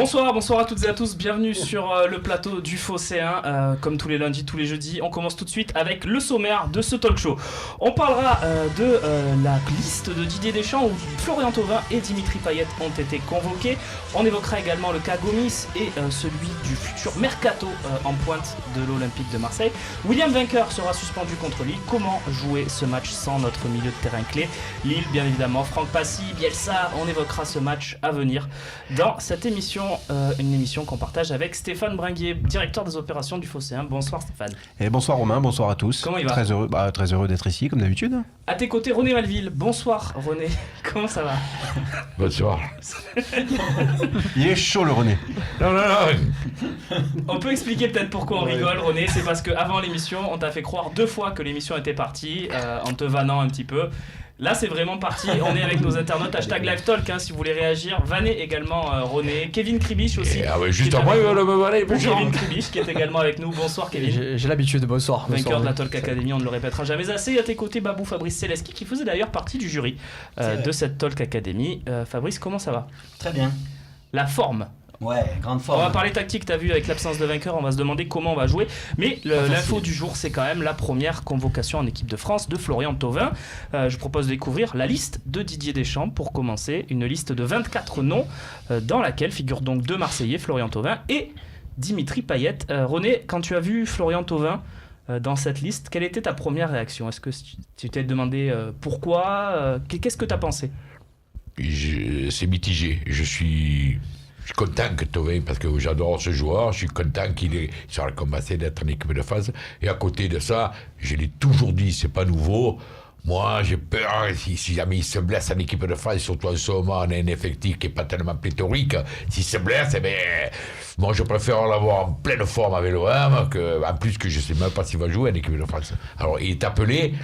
Bonsoir à toutes et à tous, bienvenue sur le plateau du Phocéen. Comme tous les lundis, tous les jeudis, on commence tout de suite avec le sommaire de ce talk show. On parlera de la liste de Didier Deschamps où Florian Thauvin et Dimitri Payet ont été convoqués. On évoquera également le cas Gomis et celui du futur Mercato en pointe de l'Olympique de Marseille. William Vainqueur sera suspendu contre Lille. Comment jouer ce match sans notre milieu de terrain clé? Lille, bien évidemment, Franck Passy, Bielsa, on évoquera ce match à venir dans cette émission. Une émission qu'on partage avec Stéphane Bringuier, directeur des opérations du Phocéen. Bonsoir Stéphane. Et bonsoir Romain, bonsoir à tous. Comment il va? Très heureux d'être ici comme d'habitude. À tes côtés René Malville. Bonsoir René, comment ça va? Bonsoir. Il est chaud le René. Non. On peut expliquer peut-être pourquoi on rigole René. C'est parce qu'avant l'émission on t'a fait croire 2 fois que l'émission était partie en te vannant un petit peu. Là c'est vraiment parti, on est avec nos internautes, hashtag LiveTalk si vous voulez réagir. Vanné également René, Kevin Kribisch aussi. Ah ouais, juste après, Kevin Kribisch qui est également avec nous. Bonsoir Kevin. J'ai l'habitude, bonsoir. Vainqueur de la Talk Academy, on ne le répétera jamais assez. À tes côtés Babou Fabrice Celeski qui faisait d'ailleurs partie du jury de cette Talk Academy. Fabrice, comment ça va? Très bien. La forme. Ouais, grande forme. On va parler tactique, t'as vu, avec l'absence de vainqueur, on va se demander comment on va jouer. Mais l'info du jour, c'est quand même la première convocation en équipe de France de Florian Thauvin. Je propose de découvrir la liste de Didier Deschamps pour commencer. Une liste de 24 noms dans laquelle figurent donc 2 Marseillais, Florian Thauvin et Dimitri Payet. René, quand tu as vu Florian Thauvin dans cette liste, quelle était ta première réaction? Est-ce que tu t'es demandé pourquoi? Qu'est-ce que tu as pensé? C'est mitigé. Je suis content que Thauvin, parce que j'adore ce joueur, je suis content qu'il soit commencé d'être en équipe de France. Et à côté de ça, je l'ai toujours dit, c'est pas nouveau. Moi, j'ai peur, si jamais il se blesse en équipe de France, surtout en ce moment, on a un effectif qui n'est pas tellement pléthorique. S'il se blesse, moi, je préfère l'avoir en pleine forme avec l'OM, en plus que je ne sais même pas s'il va jouer en équipe de France. Alors, il est appelé.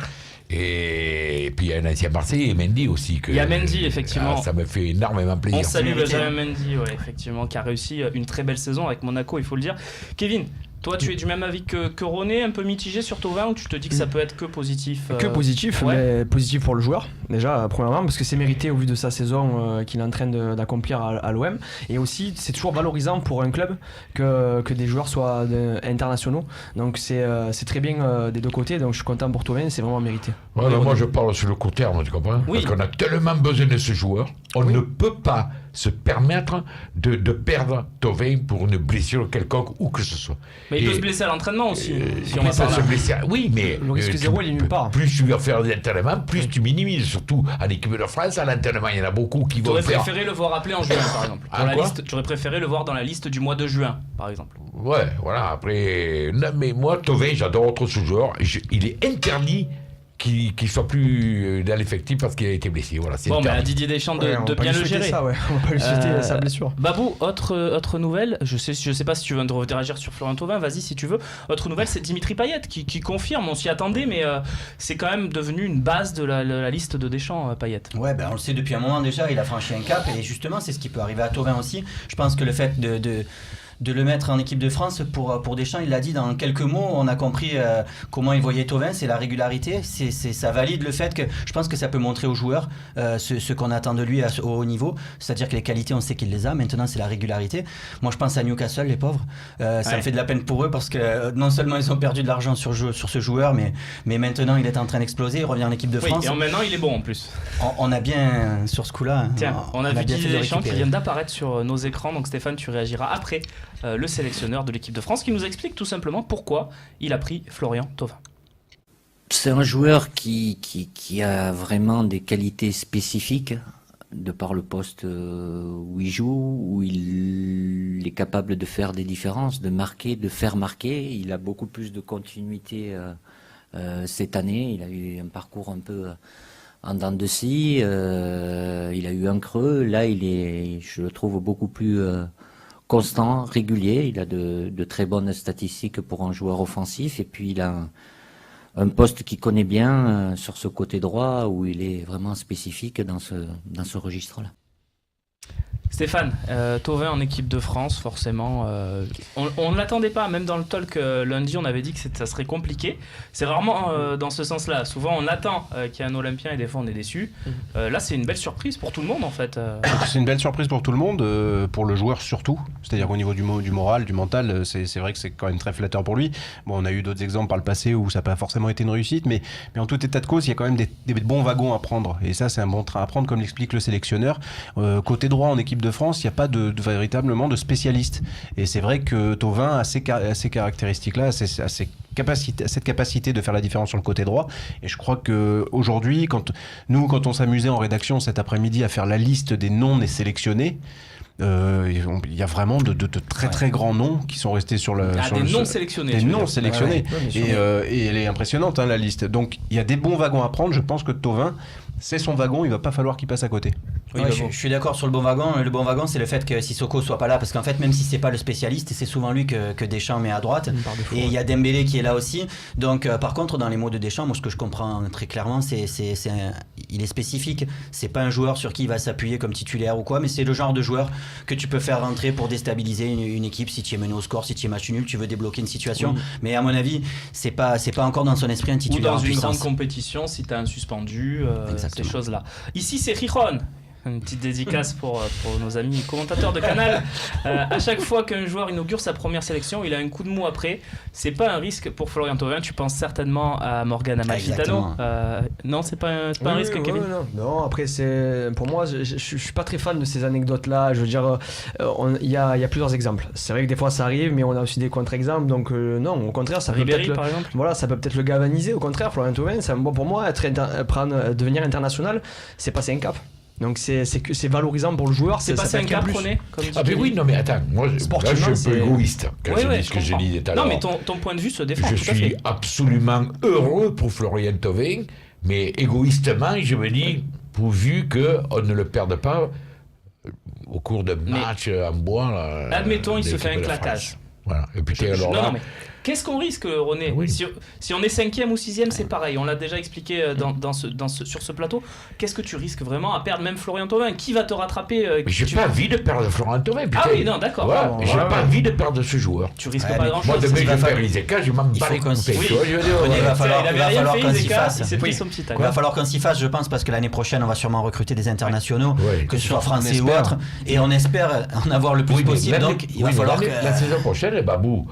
Et puis il y a un ancien Marseillais, Mendy aussi. Il y a Mendy, effectivement. Ça me fait énormément plaisir. On salue Benjamin Mendy, effectivement, qui a réussi une très belle saison avec Monaco, il faut le dire. Kevin, toi, tu es du même avis que René, un peu mitigé sur Thauvin, ou tu te dis que ça peut être que positif? Que positif, mais positif pour le joueur, déjà, premièrement, parce que c'est mérité au vu de sa saison qu'il est en train d'accomplir à l'OM. Et aussi, c'est toujours valorisant pour un club que des joueurs soient internationaux. Donc c'est très bien des deux côtés, donc je suis content pour Thauvin, c'est vraiment mérité. Voilà, moi je parle sur le court terme, tu comprends? Oui. Parce qu'on a tellement besoin de ce joueur, on ne peut pas se permettre de perdre Thauvin pour une blessure quelconque ou que ce soit. Mais il peut se blesser à l'entraînement aussi. Si on va se blesser. Oui, mais le risque zéro, il est nulle part. Plus tu vas faire des entraînements, plus tu minimises. Surtout à l'équipe de France, à l'entraînement, il y en a beaucoup qui vont faire. Tu aurais préféré le voir appelé en juin, par exemple. Dans la liste, tu aurais préféré le voir dans la liste du mois de juin, par exemple. Ouais, voilà. Après, non, mais moi, Thauvin, j'adore autre joueur. Il est interdit qu'il soit plus dans l'effectif parce qu'il a été blessé. Voilà, c'est mais à Didier Deschamps de bien le gérer. Ça, on va pas lui souhaiter sa blessure. Babou, autre nouvelle, je sais pas si tu veux réagir sur Florian Thauvin, vas-y si tu veux. Autre nouvelle, c'est Dimitri Payet qui confirme, on s'y attendait, mais c'est quand même devenu une base de la liste de Deschamps, Payet. Ouais, on le sait depuis un moment déjà, il a franchi un cap, et justement c'est ce qui peut arriver à Thauvin aussi. Je pense que le fait de le mettre en équipe de France pour Deschamps, il l'a dit dans quelques mots, on a compris comment il voyait Thauvin, c'est la régularité, ça valide le fait que je pense que ça peut montrer aux joueurs ce qu'on attend de lui au haut niveau, c'est-à-dire que les qualités on sait qu'il les a, maintenant c'est la régularité. Moi je pense à Newcastle, les pauvres, ça me fait de la peine pour eux parce que non seulement ils ont perdu de l'argent sur ce joueur, mais maintenant il est en train d'exploser, il revient en équipe de France. Et maintenant il est bon en plus. On a bien sur ce coup-là. Tiens, on a vu Didier Deschamps qui vient d'apparaître sur nos écrans, donc Stéphane tu réagiras après. Le sélectionneur de l'équipe de France qui nous explique tout simplement pourquoi il a pris Florian Thauvin. C'est un joueur qui a vraiment des qualités spécifiques de par le poste où il joue, où il est capable de faire des différences, de marquer, de faire marquer. Il a beaucoup plus de continuité cette année. Il a eu un parcours un peu en dents de scie. Il a eu un creux. Là, je le trouve beaucoup plus constant, régulier, il a de très bonnes statistiques pour un joueur offensif, et puis il a un poste qu'il connaît bien sur ce côté droit où il est vraiment spécifique dans ce registre-là. Stéphane, Thauvin en équipe de France, forcément, on ne l'attendait pas, même dans le talk lundi, on avait dit que ça serait compliqué. C'est rarement dans ce sens-là. Souvent, on attend qu'il y ait un Olympien et des fois, on est déçu. Là, c'est une belle surprise pour tout le monde, en fait. C'est une belle surprise pour tout le monde, pour le joueur surtout. C'est-à-dire qu'au niveau du moral, du mental, c'est vrai que c'est quand même très flatteur pour lui. Bon, on a eu d'autres exemples par le passé où ça n'a pas forcément été une réussite, mais en tout état de cause, il y a quand même des bons wagons à prendre. Et ça, c'est un bon train à prendre, comme l'explique le sélectionneur. Côté droit, en équipe de France, il n'y a pas véritablement de spécialiste. Et c'est vrai que Thauvin a ces caractéristiques-là, cette capacité de faire la différence sur le côté droit. Et je crois qu'aujourd'hui, quand on s'amusait en rédaction cet après-midi à faire la liste des noms des sélectionnés, il y a vraiment de très très grands noms qui sont restés sur le... des non sélectionnés. Des non sélectionnés. Ouais, et elle est impressionnante, la liste. Donc il y a des bons wagons à prendre. Je pense que Thauvin, c'est son wagon, il va pas falloir qu'il passe à côté. Oui, je suis d'accord sur le bon wagon. Le bon wagon, c'est le fait que Sissoko soit pas là, parce qu'en fait, même si c'est pas le spécialiste, c'est souvent lui que Deschamps met à droite. Et il y a Dembélé qui est là aussi. Donc, par contre, dans les mots de Deschamps, moi, ce que je comprends très clairement, il est spécifique. C'est pas un joueur sur qui il va s'appuyer comme titulaire ou quoi, mais c'est le genre de joueur que tu peux faire rentrer pour déstabiliser une équipe si tu es mené au score, si tu es match nul, tu veux débloquer une situation. Oui. Mais à mon avis, c'est pas encore dans son esprit un titulaire. Ou dans une grande compétition, si tu as un suspendu, ces choses-là. Ici, c'est Rijon. Une petite dédicace pour nos amis commentateurs de Canal. À chaque fois qu'un joueur inaugure sa première sélection, il a un coup de mou après. C'est pas un risque pour Florian Thauvin. Tu penses certainement à Morgan Amalfitano. Non, c'est pas un risque, Kevin. Non, après, pour moi, je suis pas très fan de ces anecdotes-là. Je veux dire, il y a plusieurs exemples. C'est vrai que des fois ça arrive, mais on a aussi des contre-exemples. Donc, non, au contraire, ça Ribéry, peut par exemple. Voilà, ça peut peut-être le galvaniser. Au contraire, Florian Thauvin, pour moi, devenir international, c'est passer un cap. Donc c'est valorisant pour le joueur. C'est passé un cap, René. Mais oui, non mais attends, moi là, je suis un peu égoïste quand je dis ce que j'ai dit tout à l'heure. Non mais ton point de vue se défend. Je suis absolument heureux pour Florian Thauvin, mais égoïstement, je me dis, pourvu qu'on ne le perde pas au cours d'un match en bois. Là, admettons, il se fait un claquage. Voilà. Et puis alors là... mais qu'est-ce qu'on risque, René ? Oui. Si on est 5e ou 6e, c'est pareil. On l'a déjà expliqué sur ce plateau. Qu'est-ce que tu risques vraiment à perdre même Florian Thauvin ? Qui va te rattraper ? Mais j'ai pas envie de perdre Florian Thauvin. Putain. Ah oui, non, d'accord. Voilà. J'ai pas envie de perdre ce joueur. Tu risques pas grand-chose. Moi, demain, je perds Iseka, je m'en bats les couilles. Il va falloir qu'on s'y fasse. Il va falloir qu'on s'y fasse, je pense, parce que l'année prochaine, on va sûrement recruter des internationaux, que ce soit français ou autres. Et on espère en avoir le plus possible. Donc, il va falloir que... La saison prochaine, Babou,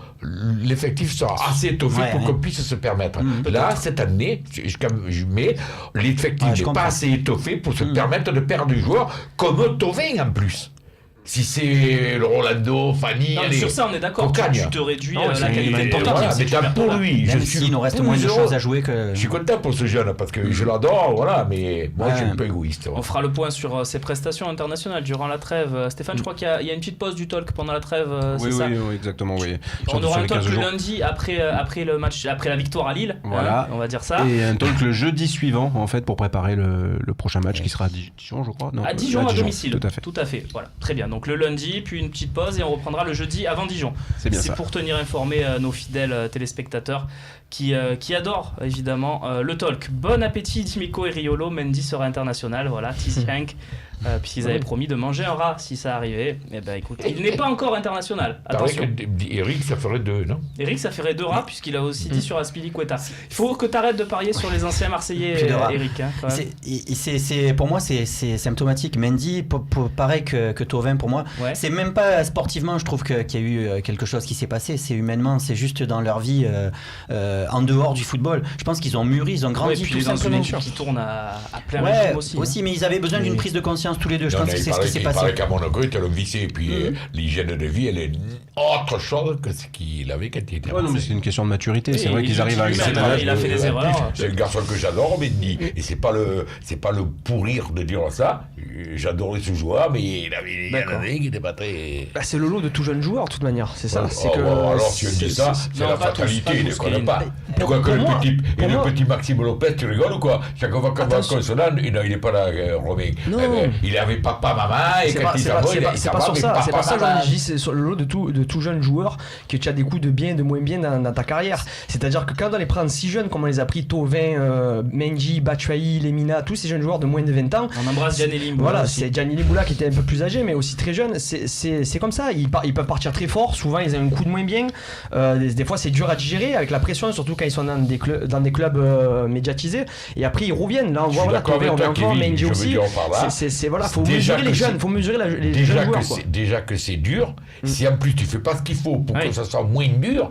l'effectif sera assez étoffé pour qu'on puisse se permettre. Là, cette année, mais l'effectif n'est pas assez étoffé pour se permettre de perdre des joueurs comme Thauvin en plus. Si c'est le Rolando, Fanny, sur ça on est d'accord. Tu te réduis la qualité. Mais tant pour lui, il nous reste moins de choses à jouer que. Je suis content pour ce jeune parce que je l'adore, voilà. Mais moi, je suis un peu égoïste. On fera le point sur ses prestations internationales durant la trêve. Stéphane, je crois qu'il y a une petite pause du talk pendant la trêve. Oui, exactement. Oui. On aura un talk le lundi après le match, après la victoire à Lille. Voilà. On va dire ça. Et un talk le jeudi suivant, en fait, pour préparer le prochain match qui sera à Dijon, je crois. À Dijon, à domicile. Tout à fait. Voilà, très bien. Donc le lundi, puis une petite pause et on reprendra le jeudi avant Dijon. C'est bien ça. C'est pour tenir informés nos fidèles téléspectateurs qui adorent évidemment le talk. Bon appétit Dimico et Riolo. Mendy sera international. Voilà, Tishank. Puisqu'ils avaient promis de manger un rat si ça arrivait. Eh ben écoute, il n'est pas encore international. Attention. Eric, ça ferait 2, non ? Eric, ça ferait 2 rats puisqu'il a aussi dit sur Aspilicueta. Il faut que tu arrêtes de parier sur les anciens Marseillais, Eric. Pour moi, c'est symptomatique. Mendy, pareil que Thauvin pour moi. Ouais. C'est même pas sportivement, je trouve qu'il y a eu quelque chose qui s'est passé. C'est humainement, c'est juste dans leur vie en dehors du football. Je pense qu'ils ont mûri, ils ont grandi tout simplement. Qui tourne à plein régime aussi. Mais ils avaient besoin d'une prise de conscience tous les deux. Je pense que c'est ce qui s'est passé. Il paraît qu'à Monaco, il était le vissé. Et puis l'hygiène de vie, elle est autre chose que ce qu'il avait quand il était non, mais c'est une question de maturité. C'est vrai qu'ils arrivent à... Il a fait des erreurs. C'est le garçon que j'adore, Mendy. Et c'est pas le pourrir de dire ça. J'adorais ce joueur, mais il avait qui n'était pas très... c'est le lot de tout jeune joueur, de toute manière. C'est ça. Alors, si on dit ça, c'est la fatalité. Il ne connaît pas. Tu crois que pour le moi- petit, pour moi- petit Maxime Lopez, tu rigoles ou quoi? Chaque fois qu'on va Attention. consonant, il n'est pas là, Romain. Non. Il avait papa, maman, et C'est quand pas, il c'est s'en pas- va, c'est il pas- c'est s'en pas va sur avec ça, c'est papa, pas ça, maman. j'en dis, c'est sur le lot de tout jeune joueur que tu as des coups de bien et de moins bien dans ta carrière. C'est-à-dire que quand on les prend si jeunes, comme on les a pris Thauvin, Mendy, Batshuayi, Lemina, tous ces jeunes joueurs de moins de 20 ans. On embrasse Gianni Limboula. Voilà, aussi. c'est Gianni Limboula qui était un peu plus âgé, mais aussi très jeune. C'est comme ça, ils peuvent partir très fort. Souvent, ils ont un coup de moins bien. Des fois, c'est dur à digérer avec la pression, surtout quand ils sont dans des clubs médiatisés. Et après, ils reviennent. Là, on Je voit suis voilà, d'accord Thauvin, avec on toi, vient encore, Kevin, Mendy je veux aussi. dire par là, Voilà, faut déjà mesurer les que jeunes, c'est- faut mesurer les jeunes Déjà joueurs. que, quoi. déjà que c'est dur, si en plus tu fais pas ce qu'il faut pour Oui. que ça soit moins dur,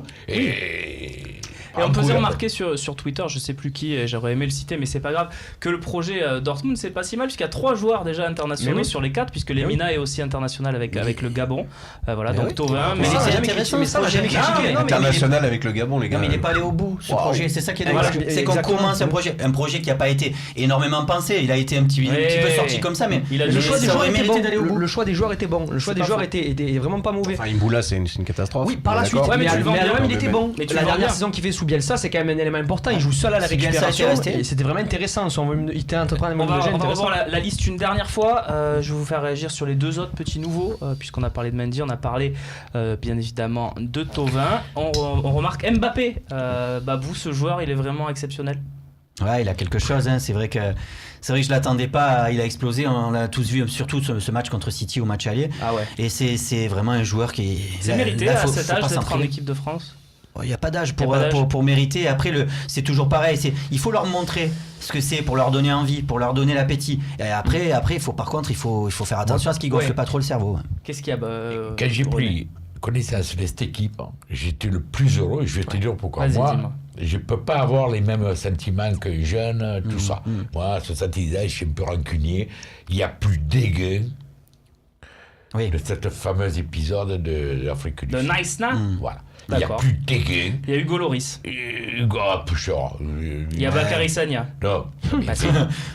Et on faisait remarquer sur Twitter, je sais plus qui, et j'aurais aimé le citer, mais c'est pas grave, que le projet Dortmund c'est pas si mal, puisqu'il y a 3 joueurs déjà internationaux Mais oui. sur les 4, puisque Lemina est aussi international avec le Gabon. Voilà, Mais donc oui. Thauvin, Mais ça, c'est jamais intéressant, critiqué, ça, on l'a jamais jamais critiqué. critiqué. Non, mais International avec le Gabon, les gars. Non, mais il n'est pas allé au bout, ce projet. C'est ça qui est Voilà, dommage. C'est qu'on exactement. commence un projet qui n'a pas été énormément pensé. Il a été un petit peu sorti comme ça, mais Il a Le choix des ça joueurs aurait était mérité bon. d'aller au bout. Le choix des joueurs était bon. Le choix C'est des pas joueurs faux. était vraiment pas mauvais. Enfin, Imboula, c'est une catastrophe. Oui, par la suite. D'accord. Ouais, mais tu le vends à bien, l'OM, il mais- était bon. mais tu La le vends dernière bien. saison qu'il fait sous Bielsa, c'est quand même un élément important. Il joue seul à la Si Bielsa récupération. était resté. Et c'était vraiment intéressant. Il était en train de On va intéressant. revoir la liste une dernière fois. Je vais vous faire réagir sur les 2 autres petits nouveaux, puisqu'on a parlé de Mendy, on a parlé bien évidemment de Thauvin. On remarque Mbappé. Babou, ce joueur, il est vraiment exceptionnel. Ouais, il a quelque chose. Hein. C'est vrai que je l'attendais pas. Il a explosé. On l'a tous vu, surtout ce match contre City au match allier. Ah ouais. Et c'est vraiment un joueur qui est. C'est mérité là, à faut cet pas âge d'être en s'entraîner. équipe de France. Il n'y a pas d'âge Y a pas d'âge. pour mériter. Après, c'est toujours pareil. Il faut leur montrer ce que c'est pour leur donner envie, pour leur donner l'appétit. Et après, il faut faire attention à ce qui gonfle Ouais. pas trop le cerveau. Qu'est-ce qu'il y a quand j'ai René pris connaissance de cette équipe, j'étais le plus heureux, et je vais te dire pourquoi. Vas-y, Moi, dis-moi. je peux pas avoir les mêmes sentiments qu'un jeune, tout ça. Moi, 70 ans, je suis un peu rancunier. Il n'y a plus dégueu Oui. de cette fameuse épisode de l'Afrique du De Sud. Nice Na. Voilà. Il n'y a D'accord. plus dégueu. Il y a Hugo Loris. Hugo Pouchard. Il y a Bakary Sagna. Non. Bah, si.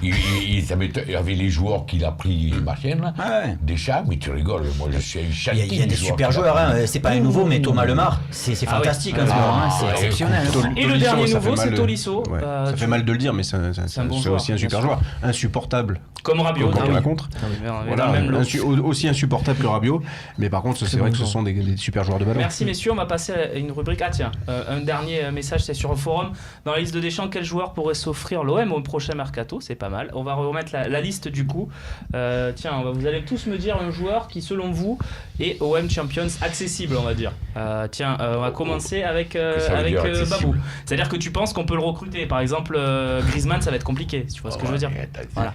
Il y avait les joueurs qu'il a pris, machin, là. Ah ouais. Des chats, mais tu rigoles. Moi, je suis un chantier. Il y a des super joueurs. Hein. C'est pas un nouveau, mais Thomas Lemar, c'est Ah fantastique. oui. Hein, ce Ah, joueur, hein. C'est ouais, exceptionnel. écoute, hein. Et le Tolisso, dernier ça fait nouveau, mal c'est de- Tolisso. Ouais, ça Tu- fait mal de le dire, mais c'est un bon c'est joueur, aussi un bien super sûr. joueur. Insupportable. Comme Rabiot. Comme on d'ailleurs. raconte. Ah oui, mais on est Voilà, dans le même lot. aussi insupportable que Rabiot. Mais par contre, c'est vrai que ce sont des super joueurs de ballon. Merci messieurs, on va passer à une rubrique. Ah tiens, un dernier message, c'est sur le forum. Dans la liste de Deschamps, quel joueur pourrait s'offrir l'OM au prochain mercato? C'est pas mal. On va remettre la liste du coup. Tiens, vous allez tous me dire un joueur qui selon vous est OM Champions accessible, on va dire. Tiens, on va commencer avec, ça veut dire accessible? Babou. C'est-à-dire que tu penses qu'on peut le recruter. Par exemple, Griezmann, ça va être compliqué, si tu vois ce que je veux dire. Voilà.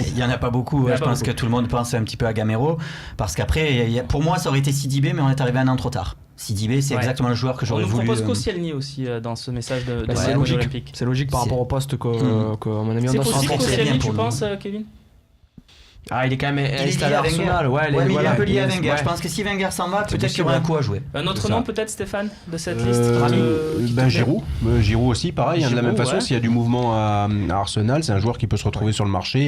Il n'y en a pas beaucoup. Il y en a Je pas pense beaucoup. que tout le monde pense un petit peu à Gamero. Parce qu'après, pour moi, ça aurait été Sidibé, mais on est arrivé un an trop tard. Sidibé, c'est Ouais. exactement le joueur que On j'aurais nous voulu. propose Koscielny aussi dans ce message de Bah, la c'est Réunion logique. olympique. C'est logique par C'est- rapport au poste qu'à mon ami C'est on doit se possible renforcer Koscielny, bien tu pour penses, Kevin? Ah, il est quand même Il est installé lié à à Wenger. Arsenal. Ouais, Ouais, mais il est voilà, un peu lié à il est- Wenger. ouais. Je pense que si Wenger s'en va, C'est peut-être qu'il y aura un possible. coup à jouer. Un autre C'est ça. nom peut-être, Stéphane, de cette liste qui te plaît Giroud. Giroud aussi, pareil. Hein, de la Giroud, même façon, ouais. s'il y a du mouvement à Arsenal, c'est un joueur qui peut se retrouver sur le marché.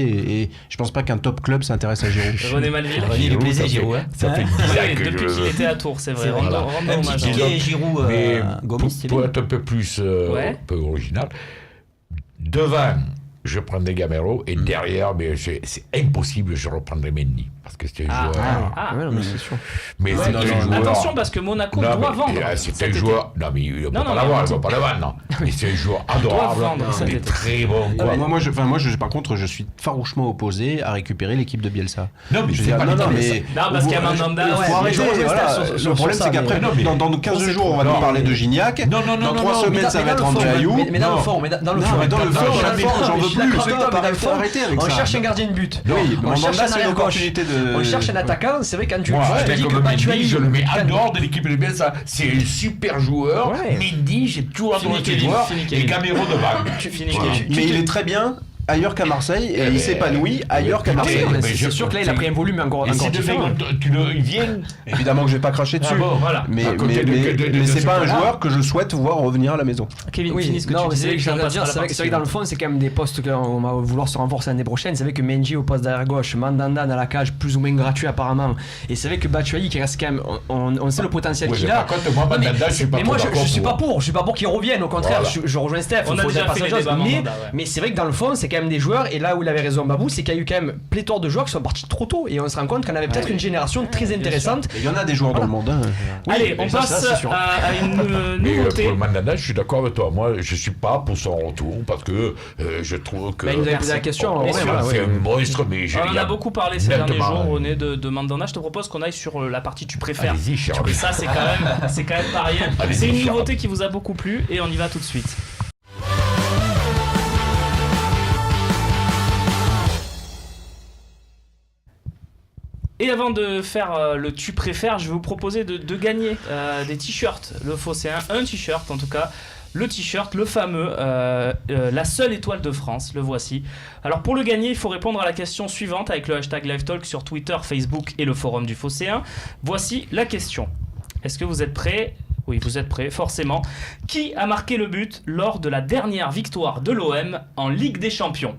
Et je pense pas qu'un top club s'intéresse à Giroud. René Malville. Il lui plaisait, Giroud. hein. Ça fait Hein 10 ans Oui, que depuis je- qu'il était à Tours, c'est vrai. C'est vrai. Rendons Voilà. Un hommage. petit ticket Giroud, Mais Gomis, c'est pour bien. être un peu plus Ouais. un peu original, devant, je prendrais Gamero, et derrière, mais c'est impossible, je reprendrais Mendy. Parce que c'est un Ah, joueur. ah. Ouais, non, mais c'est sûr. Mais Ouais, c'est non, un non, joueur. Attention parce que Monaco Non, doit mais, vendre. c'est cet un été. joueur. Non, mais il ne peut Non, pas non, l'avoir, mais il ne peut pas le vendre, non. Mais c'est un joueur adorable. vendre cet Il est été. très bon. quoi. Par contre, je suis farouchement opposé à récupérer l'équipe de Bielsa. Non, mais Je veux c'est dire, pas non, l'idée, mais Non, parce qu'il y a Mandanda, il faut ouais, mais arrêter. je rejoins Voilà. Steph sur Le problème, ça, c'est qu'après, mais- non, mais- dans 15 jours, on va non, nous parler mais- de Gignac. Non, non, non, Dans non, 3 non, semaines, ça va être André Ayou. Mais dans le Non. fond, mais dans le Non, fond, mais dans le fond, j'en veux je suis plus. d'accord Stop, avec toi, mais dans le faut fond, arrêter avec on ça. cherche un gardien de but. Oui, on Mandanda, cherche un c'est une arrière gauche. opportunité de. On cherche un attaquant, c'est vrai quand tu Moi, je te je dis que comme Mendy, Batshuayi, je le mets quand- en dehors de l'équipe de Bielsa. C'est un super joueur. Ouais. Mendy, j'ai toujours Fini adoré ce Kevin, joueur. fini Et Kevin. Gamero devant. Tu finis. Voilà. Tu- Mais il est très bien ailleurs qu'à Marseille et il s'épanouit ailleurs qu'à Marseille. mais C'est sûr que là, il a pris un volume encore différent. Il vient. Évidemment que je vais pas cracher dessus. Voilà. Mais, À côté mais c'est ce pas un gars-là. joueur que je souhaite voir revenir à la maison. Kevin, Oui, finis ce que non, tu mais disais. c'est vrai que c'est vrai que dans le fond, c'est quand même des postes qu'on va vouloir se renforcer l'année prochaine. C'est vrai que Menji au poste d'arrière gauche, Mandanda dans la cage, plus ou moins gratuit apparemment. Et c'est vrai que Batshuayi qui reste quand même, on sait le potentiel Oui, qu'il mais a. par contre, moi, Non, mais Mandanda, je suis pas mais moi, trop d'accord je suis pour. pas je suis pas pour qu'il revienne. Au contraire, Voilà. je rejoins Steph. On a faut déjà pas fait se les chose, débats mais, Mandanda, ouais. mais c'est vrai que dans le fond, c'est quand même des joueurs. Et là où il avait raison, Babou, c'est qu'il y a eu quand même pléthore de joueurs qui sont partis trop tôt. Et on se rend compte qu'on avait peut-être une génération très intéressante. Il y en a des joueurs dans le monde. Hein. Allez, mais on ça, passe c'est sûr. à une Et nouveauté. pour Mandanda, je suis d'accord avec toi. Moi, je suis pas pour son retour parce que je trouve que. Bah, il nous avait posé la question. Bien ouais, sûr, voilà, c'est ouais. un monstre, mais On en a beaucoup parlé ces derniers nettement, jours, René, de Mandanda. Je te propose qu'on aille sur la partie tu préfères. Allez-y, cher ami. Ça, c'est quand même pas rien. Allez-y, C'est une cher nouveauté qui vous a beaucoup plu et on y va tout de suite. Et avant de faire le tu préfères, je vais vous proposer de gagner des t-shirts. Le Phocéen, un t-shirt en tout cas. Le t-shirt, le fameux, la seule étoile de France, le voici. Alors pour le gagner, il faut répondre à la question suivante avec le hashtag LiveTalk sur Twitter, Facebook et le forum du Phocéen. Voici la question. Est-ce que vous êtes prêts ? Oui, vous êtes prêts, forcément. Qui a marqué le but lors de la dernière victoire de l'OM en Ligue des Champions ?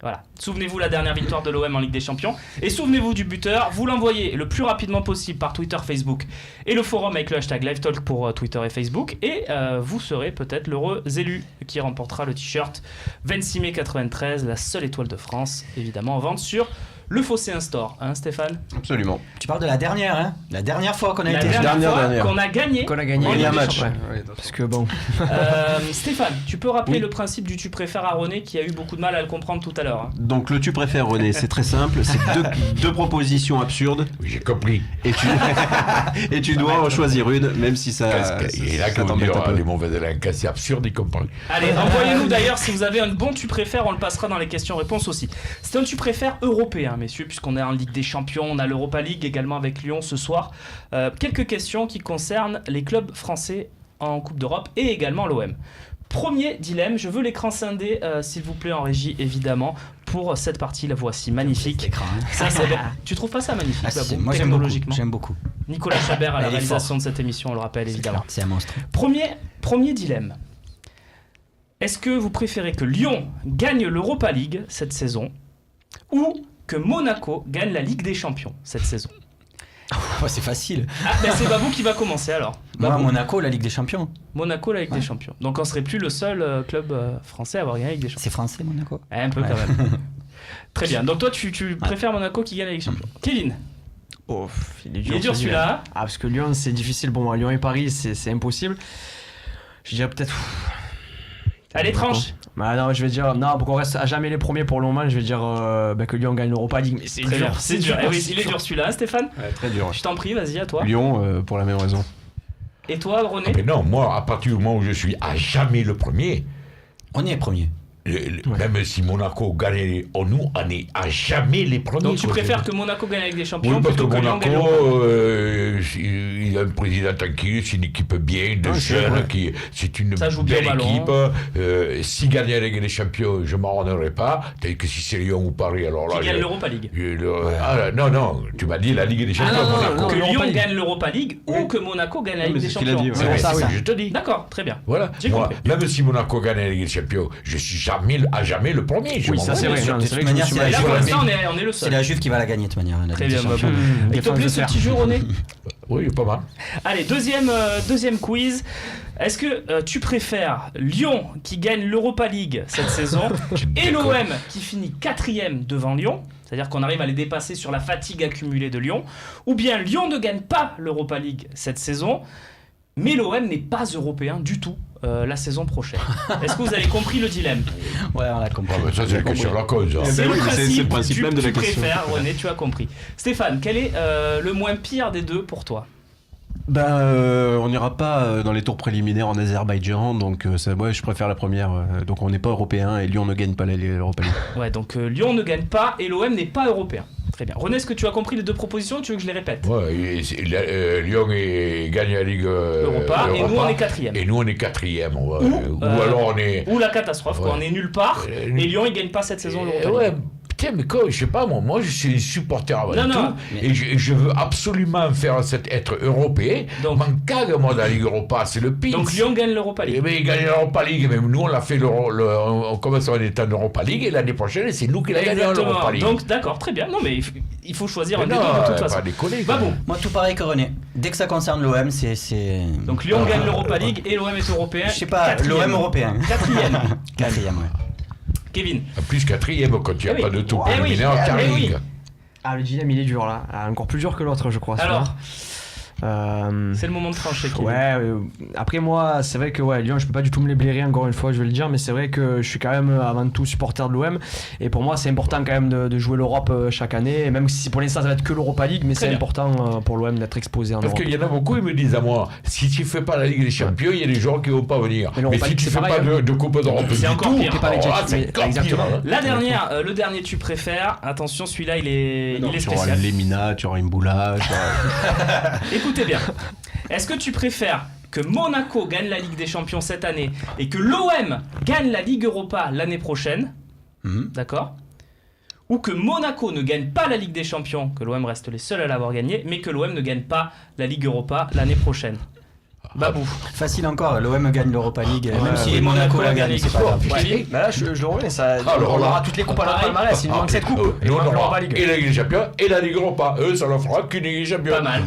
Voilà, souvenez-vous la dernière victoire de l'OM en Ligue des Champions. Et souvenez-vous du buteur, vous l'envoyez le plus rapidement possible par Twitter, Facebook et le forum avec le hashtag LiveTalk pour Twitter et Facebook. Et vous serez peut-être l'heureux élu qui remportera le t-shirt 26 mai 93, la seule étoile de France, évidemment en vente sur le Phocéen Store. Hein Stéphane ? Absolument. Tu parles de la dernière, hein? La dernière fois qu'on a La été. dernière fois dernière. qu'on a gagné. Il y a un en match. Ligue des Champions. Parce que bon. Stéphane, tu peux rappeler Oui. le principe du tu préfères à René qui a eu beaucoup de mal à le comprendre tout à l'heure. Hein. Donc le tu préfères René, c'est très simple, c'est deux propositions absurdes Oui, j'ai compris. et tu dois en choisir une, même si ça, Et là, ça quand on t'embête un dira peu. les mauvais élèves, c'est absurde, il comprend. Allez, envoyez-nous d'ailleurs si vous avez un bon tu préfères, on le passera dans les questions-réponses aussi. C'est un tu préfères européen, messieurs, puisqu'on est en Ligue des Champions, on a l'Europa League également avec Lyon ce soir. Quelques questions qui concernent les clubs français en Coupe d'Europe et également l'OM. Premier dilemme, je veux l'écran scindé, s'il vous plaît, en régie, évidemment, pour cette partie, la voici, magnifique. Écran, hein. Ça, c'est bon. Tu trouves pas ça magnifique, Ah, si, Babou, moi j'aime beaucoup. technologiquement J'aime beaucoup. Nicolas Chabert à la Il est réalisation de cette émission, on le rappelle évidemment. C'est un monstre. Premier dilemme. Est-ce que vous préférez que Lyon gagne l'Europa League cette saison ou que Monaco gagne la Ligue des Champions cette saison? Oh, c'est facile. Ah, ben c'est Babou qui va commencer alors. Moi, Babou. Monaco, la Ligue des Champions. Monaco, la Ligue des Champions. Donc on serait plus le seul club français à avoir gagné la Ligue des Champions. C'est français, Monaco. Un peu Ouais. quand même. Très bien. Donc toi, tu préfères Monaco qui gagne la Ligue des Champions. Kevin, Oh, il est il est dur celui-là. Hein. Ah, parce que Lyon, c'est difficile. Bon, à Lyon et Paris, c'est impossible. Je dirais peut-être. Allez, tranche. Bah non, je vais dire. Non, pour qu'on reste à jamais les premiers pour le moment, je vais dire que Lyon gagne l'Europa League. Mais c'est Très dur. bien. C'est dur. Eh oui, il est dur celui-là, hein, Stéphane. Ouais, très dur. Je t'en prie, vas-y, à toi. Lyon, pour la même raison. Et toi, René? Ah, mais non, moi, à partir du moment où je suis à jamais le premier, On est premier. même si Monaco gagne, nous, on est à jamais les premiers. Donc tu quoi. préfères que Monaco gagne avec des champions Oui, parce que plutôt que Lyon Monaco, gagne l'Europa. il a un président tranquille, c'est une équipe bien, de Ouais, c'est jeunes, vrai. c'est une Ça joue bien belle au ballon. équipe. S'il gagnait la Ligue des Champions, je ne m'en rendrai pas. Peut-être que si c'est Lyon ou Paris, alors là... Qui gagne l'Europa League. Non, tu m'as dit la Ligue des Champions, non, Monaco. non, Que l'Europa Lyon League. gagne l'Europa League ou que Monaco gagne la Non, Ligue mais des c'est ce qu'il a Champions. dit, C'est ouais. ça, ça. je te dis. D'accord, très bien. Voilà. J'ai Moi, compris. même si Monaco gagne la Ligue des Champions, je suis à jamais le premier. Je Oui, m'en ça fous. c'est vrai. bien sûr. Non, De c'est vrai toute que je me manière, suis c'est Et mal là, la pour Juve. l'instant, on est le C'est seul. la Juve qui va la gagner de toute manière. la Très Ligue bien, des Babou. Champions. Il te plaît ce petit jeu, René? Oui, pas mal. Allez, deuxième quiz. Est-ce que tu préfères Lyon qui gagne l'Europa League cette saison et l'OM qui finit 4e devant Lyon, c'est-à-dire qu'on arrive à les dépasser sur la fatigue accumulée de Lyon, ou bien Lyon ne gagne pas l'Europa League cette saison, mais l'OM n'est pas européen du tout la saison prochaine? Est-ce que vous avez compris le dilemme? Ouais, on l'a compris. Ah, ben, ça, c'est la question de la cause. hein. Eh ben C'est oui, le mais c'est principe, le principe même de la tu question. préfères, René, tu as compris. Stéphane, quel est le moins pire des deux pour toi? On n'ira pas dans les tours préliminaires en Azerbaïdjan, donc je préfère la première. Donc on n'est pas européen et Lyon ne gagne pas l'Europa League. Ouais, donc Lyon ne gagne pas et l'OM n'est pas européen. Très bien. René, est-ce que tu as compris les deux propositions ou tu veux que je les répète? Ouais, Lyon gagne la Ligue Europa, et nous on est quatrième. Et nous on est quatrième. Ou alors on est. Ou la catastrophe, quoi. On est nulle part. Et Lyon il gagne pas cette saison l'Europa League. Ouais. Putain, mais quoi, je sais pas, moi je suis supporter avant Non, tout, non, et je veux absolument être européen. Donc- M'en cague, moi, dans la Ligue Europa, c'est le pire. Donc Lyon gagne l'Europa League. Mais il gagne l'Europa League, même nous on l'a fait, on commence en étant en Europa League, et l'année prochaine, c'est nous qui la gagnons Exactement. l'Europa League. Donc d'accord, très bien. Non mais il faut choisir un Mais des deux de toute pas façon. déconner. Bah bon. Moi, tout pareil que René. Dès que ça concerne l'OM, c'est. Donc Lyon gagne l'Europa League et l'OM est européen. Je sais pas, Quatrième. l'OM européen. Quatrième. Quatrième, ouais. Kevin. En plus, quatrième, quand il n'y a Eh pas oui. de tout Eh oui. préliminaire en Eh carré. oui. Ah, le dilemme il est dur là. Ah, encore plus dur que l'autre, je crois. Alors, celui-là. c'est le moment de trancher. Kevin. Ouais, après moi, c'est vrai que Lyon, je peux pas du tout me les blairer encore une fois, je vais le dire, mais c'est vrai que je suis quand même avant tout supporter de l'OM et pour moi c'est important quand même de jouer l'Europe chaque année, et même si pour l'instant ça va être que l'Europa League, mais Très c'est bien. important pour l'OM d'être exposé en Parce Europe. qu'il y en a beaucoup, ils me disent à moi, si tu fais pas la Ligue des Champions, il y a des joueurs qui vont pas venir. Mais Mais l'Europa si League, tu c'est fais pareil, pas de Coupe d'Europe C'est du encore tout, pire. T'es pas avec alors là, Jet, c'est mais- encore exactement. pire, hein. La dernière, le dernier tu préfères. Attention, celui-là il est Tu auras spécial. Lemina, tu auras Imboula. Écoutez bien. Est-ce que tu préfères que Monaco gagne la Ligue des Champions cette année et que l'OM gagne la Ligue Europa l'année prochaine? D'accord? Ou que Monaco ne gagne pas la Ligue des Champions, que l'OM reste les seuls à l'avoir gagné, mais que l'OM ne gagne pas la Ligue Europa l'année prochaine? Babou. Facile encore, l'OM gagne l'Europa League, même si oui, Monaco la gagne gagne, c'est pas grave. Ouais. Bah là, je le remets, ça. Alors on là- aura toutes les coupes à notre Pareil. palmarès, il nous manque cette coupe. Et Nous, il on manque aura l'Europa League. et la Ligue des Champions et la Ligue Europa. Eux, ça leur fera qu'une Ligue des Champions. Pas mal.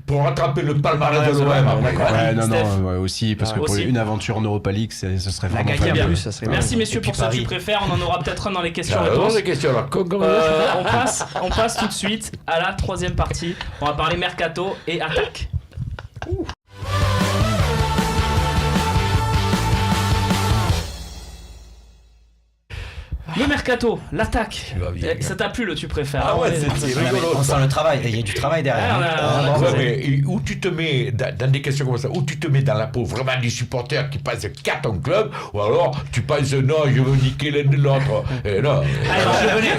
Pour rattraper le palmarès Ouais, de c'est l'OM. vrai, après. d'accord. Ouais, non, Steph. non, ouais, aussi, parce que pour Aussi. une aventure en Europa League, ce serait La vraiment gagner en fabuleux. plus, ça serait bien. Merci messieurs Et puis pour ce que Paris. tu préfères. On en aura peut-être un dans les Alors, questions-réponses. des questions là. On passe tout de suite à la troisième partie. On va parler mercato et attaque. Le mercato, l'attaque. Tu vas bien. Ça t'a plu le tu préfères? Ah ouais, On est- c'est Ouais, mais rigolo. on sent le travail, et il y a du travail derrière. Ouais, hein. on a- Ouais, mais où tu te mets dans des questions comme ça, où tu te mets dans la peau vraiment du supporter qui passe qu'à ton club, ou alors tu penses non, je veux niquer l'un de l'autre. Non. Allez,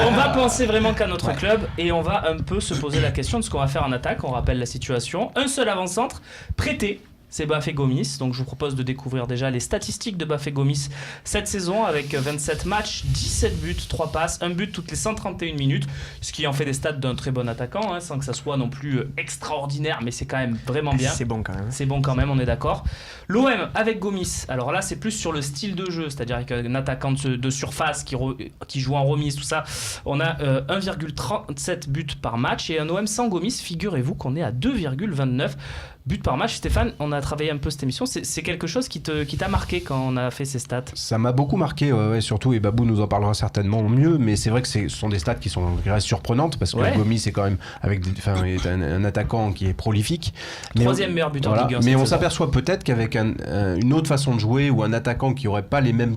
on va penser vraiment qu'à notre club et on va un peu se poser la question de ce qu'on va faire en attaque. On rappelle la situation. Un seul avant-centre prêté. C'est Bafé Gomis, donc je vous propose de découvrir déjà les statistiques de Bafé Gomis cette saison avec 27 matchs, 17 buts, 3 passes, un but toutes les 131 minutes, ce qui en fait des stats d'un très bon attaquant, hein, sans que ça soit non plus extraordinaire, mais c'est quand même vraiment bien. C'est bon quand même. C'est bon quand même, on est d'accord. L'OM avec Gomis, alors là c'est plus sur le style de jeu, c'est-à-dire avec un attaquant de surface qui joue en remise, tout ça. On a 1,37 buts par match et un OM sans Gomis, figurez-vous qu'on est à 2,29 buts par match. Stéphane, on a travaillé un peu cette émission, c'est quelque chose qui t'a marqué quand on a fait ces stats? Ça m'a beaucoup marqué, ouais, surtout, et Babou nous en parlera certainement mieux, mais c'est vrai que ce sont des stats qui restent surprenantes, parce que Ouais. Gomis c'est quand même est un attaquant qui est prolifique. Mais Troisième meilleur buteur de Ligue 1 Mais cette on saison. s'aperçoit peut-être qu'avec une autre façon de jouer, ou un attaquant qui aurait pas les mêmes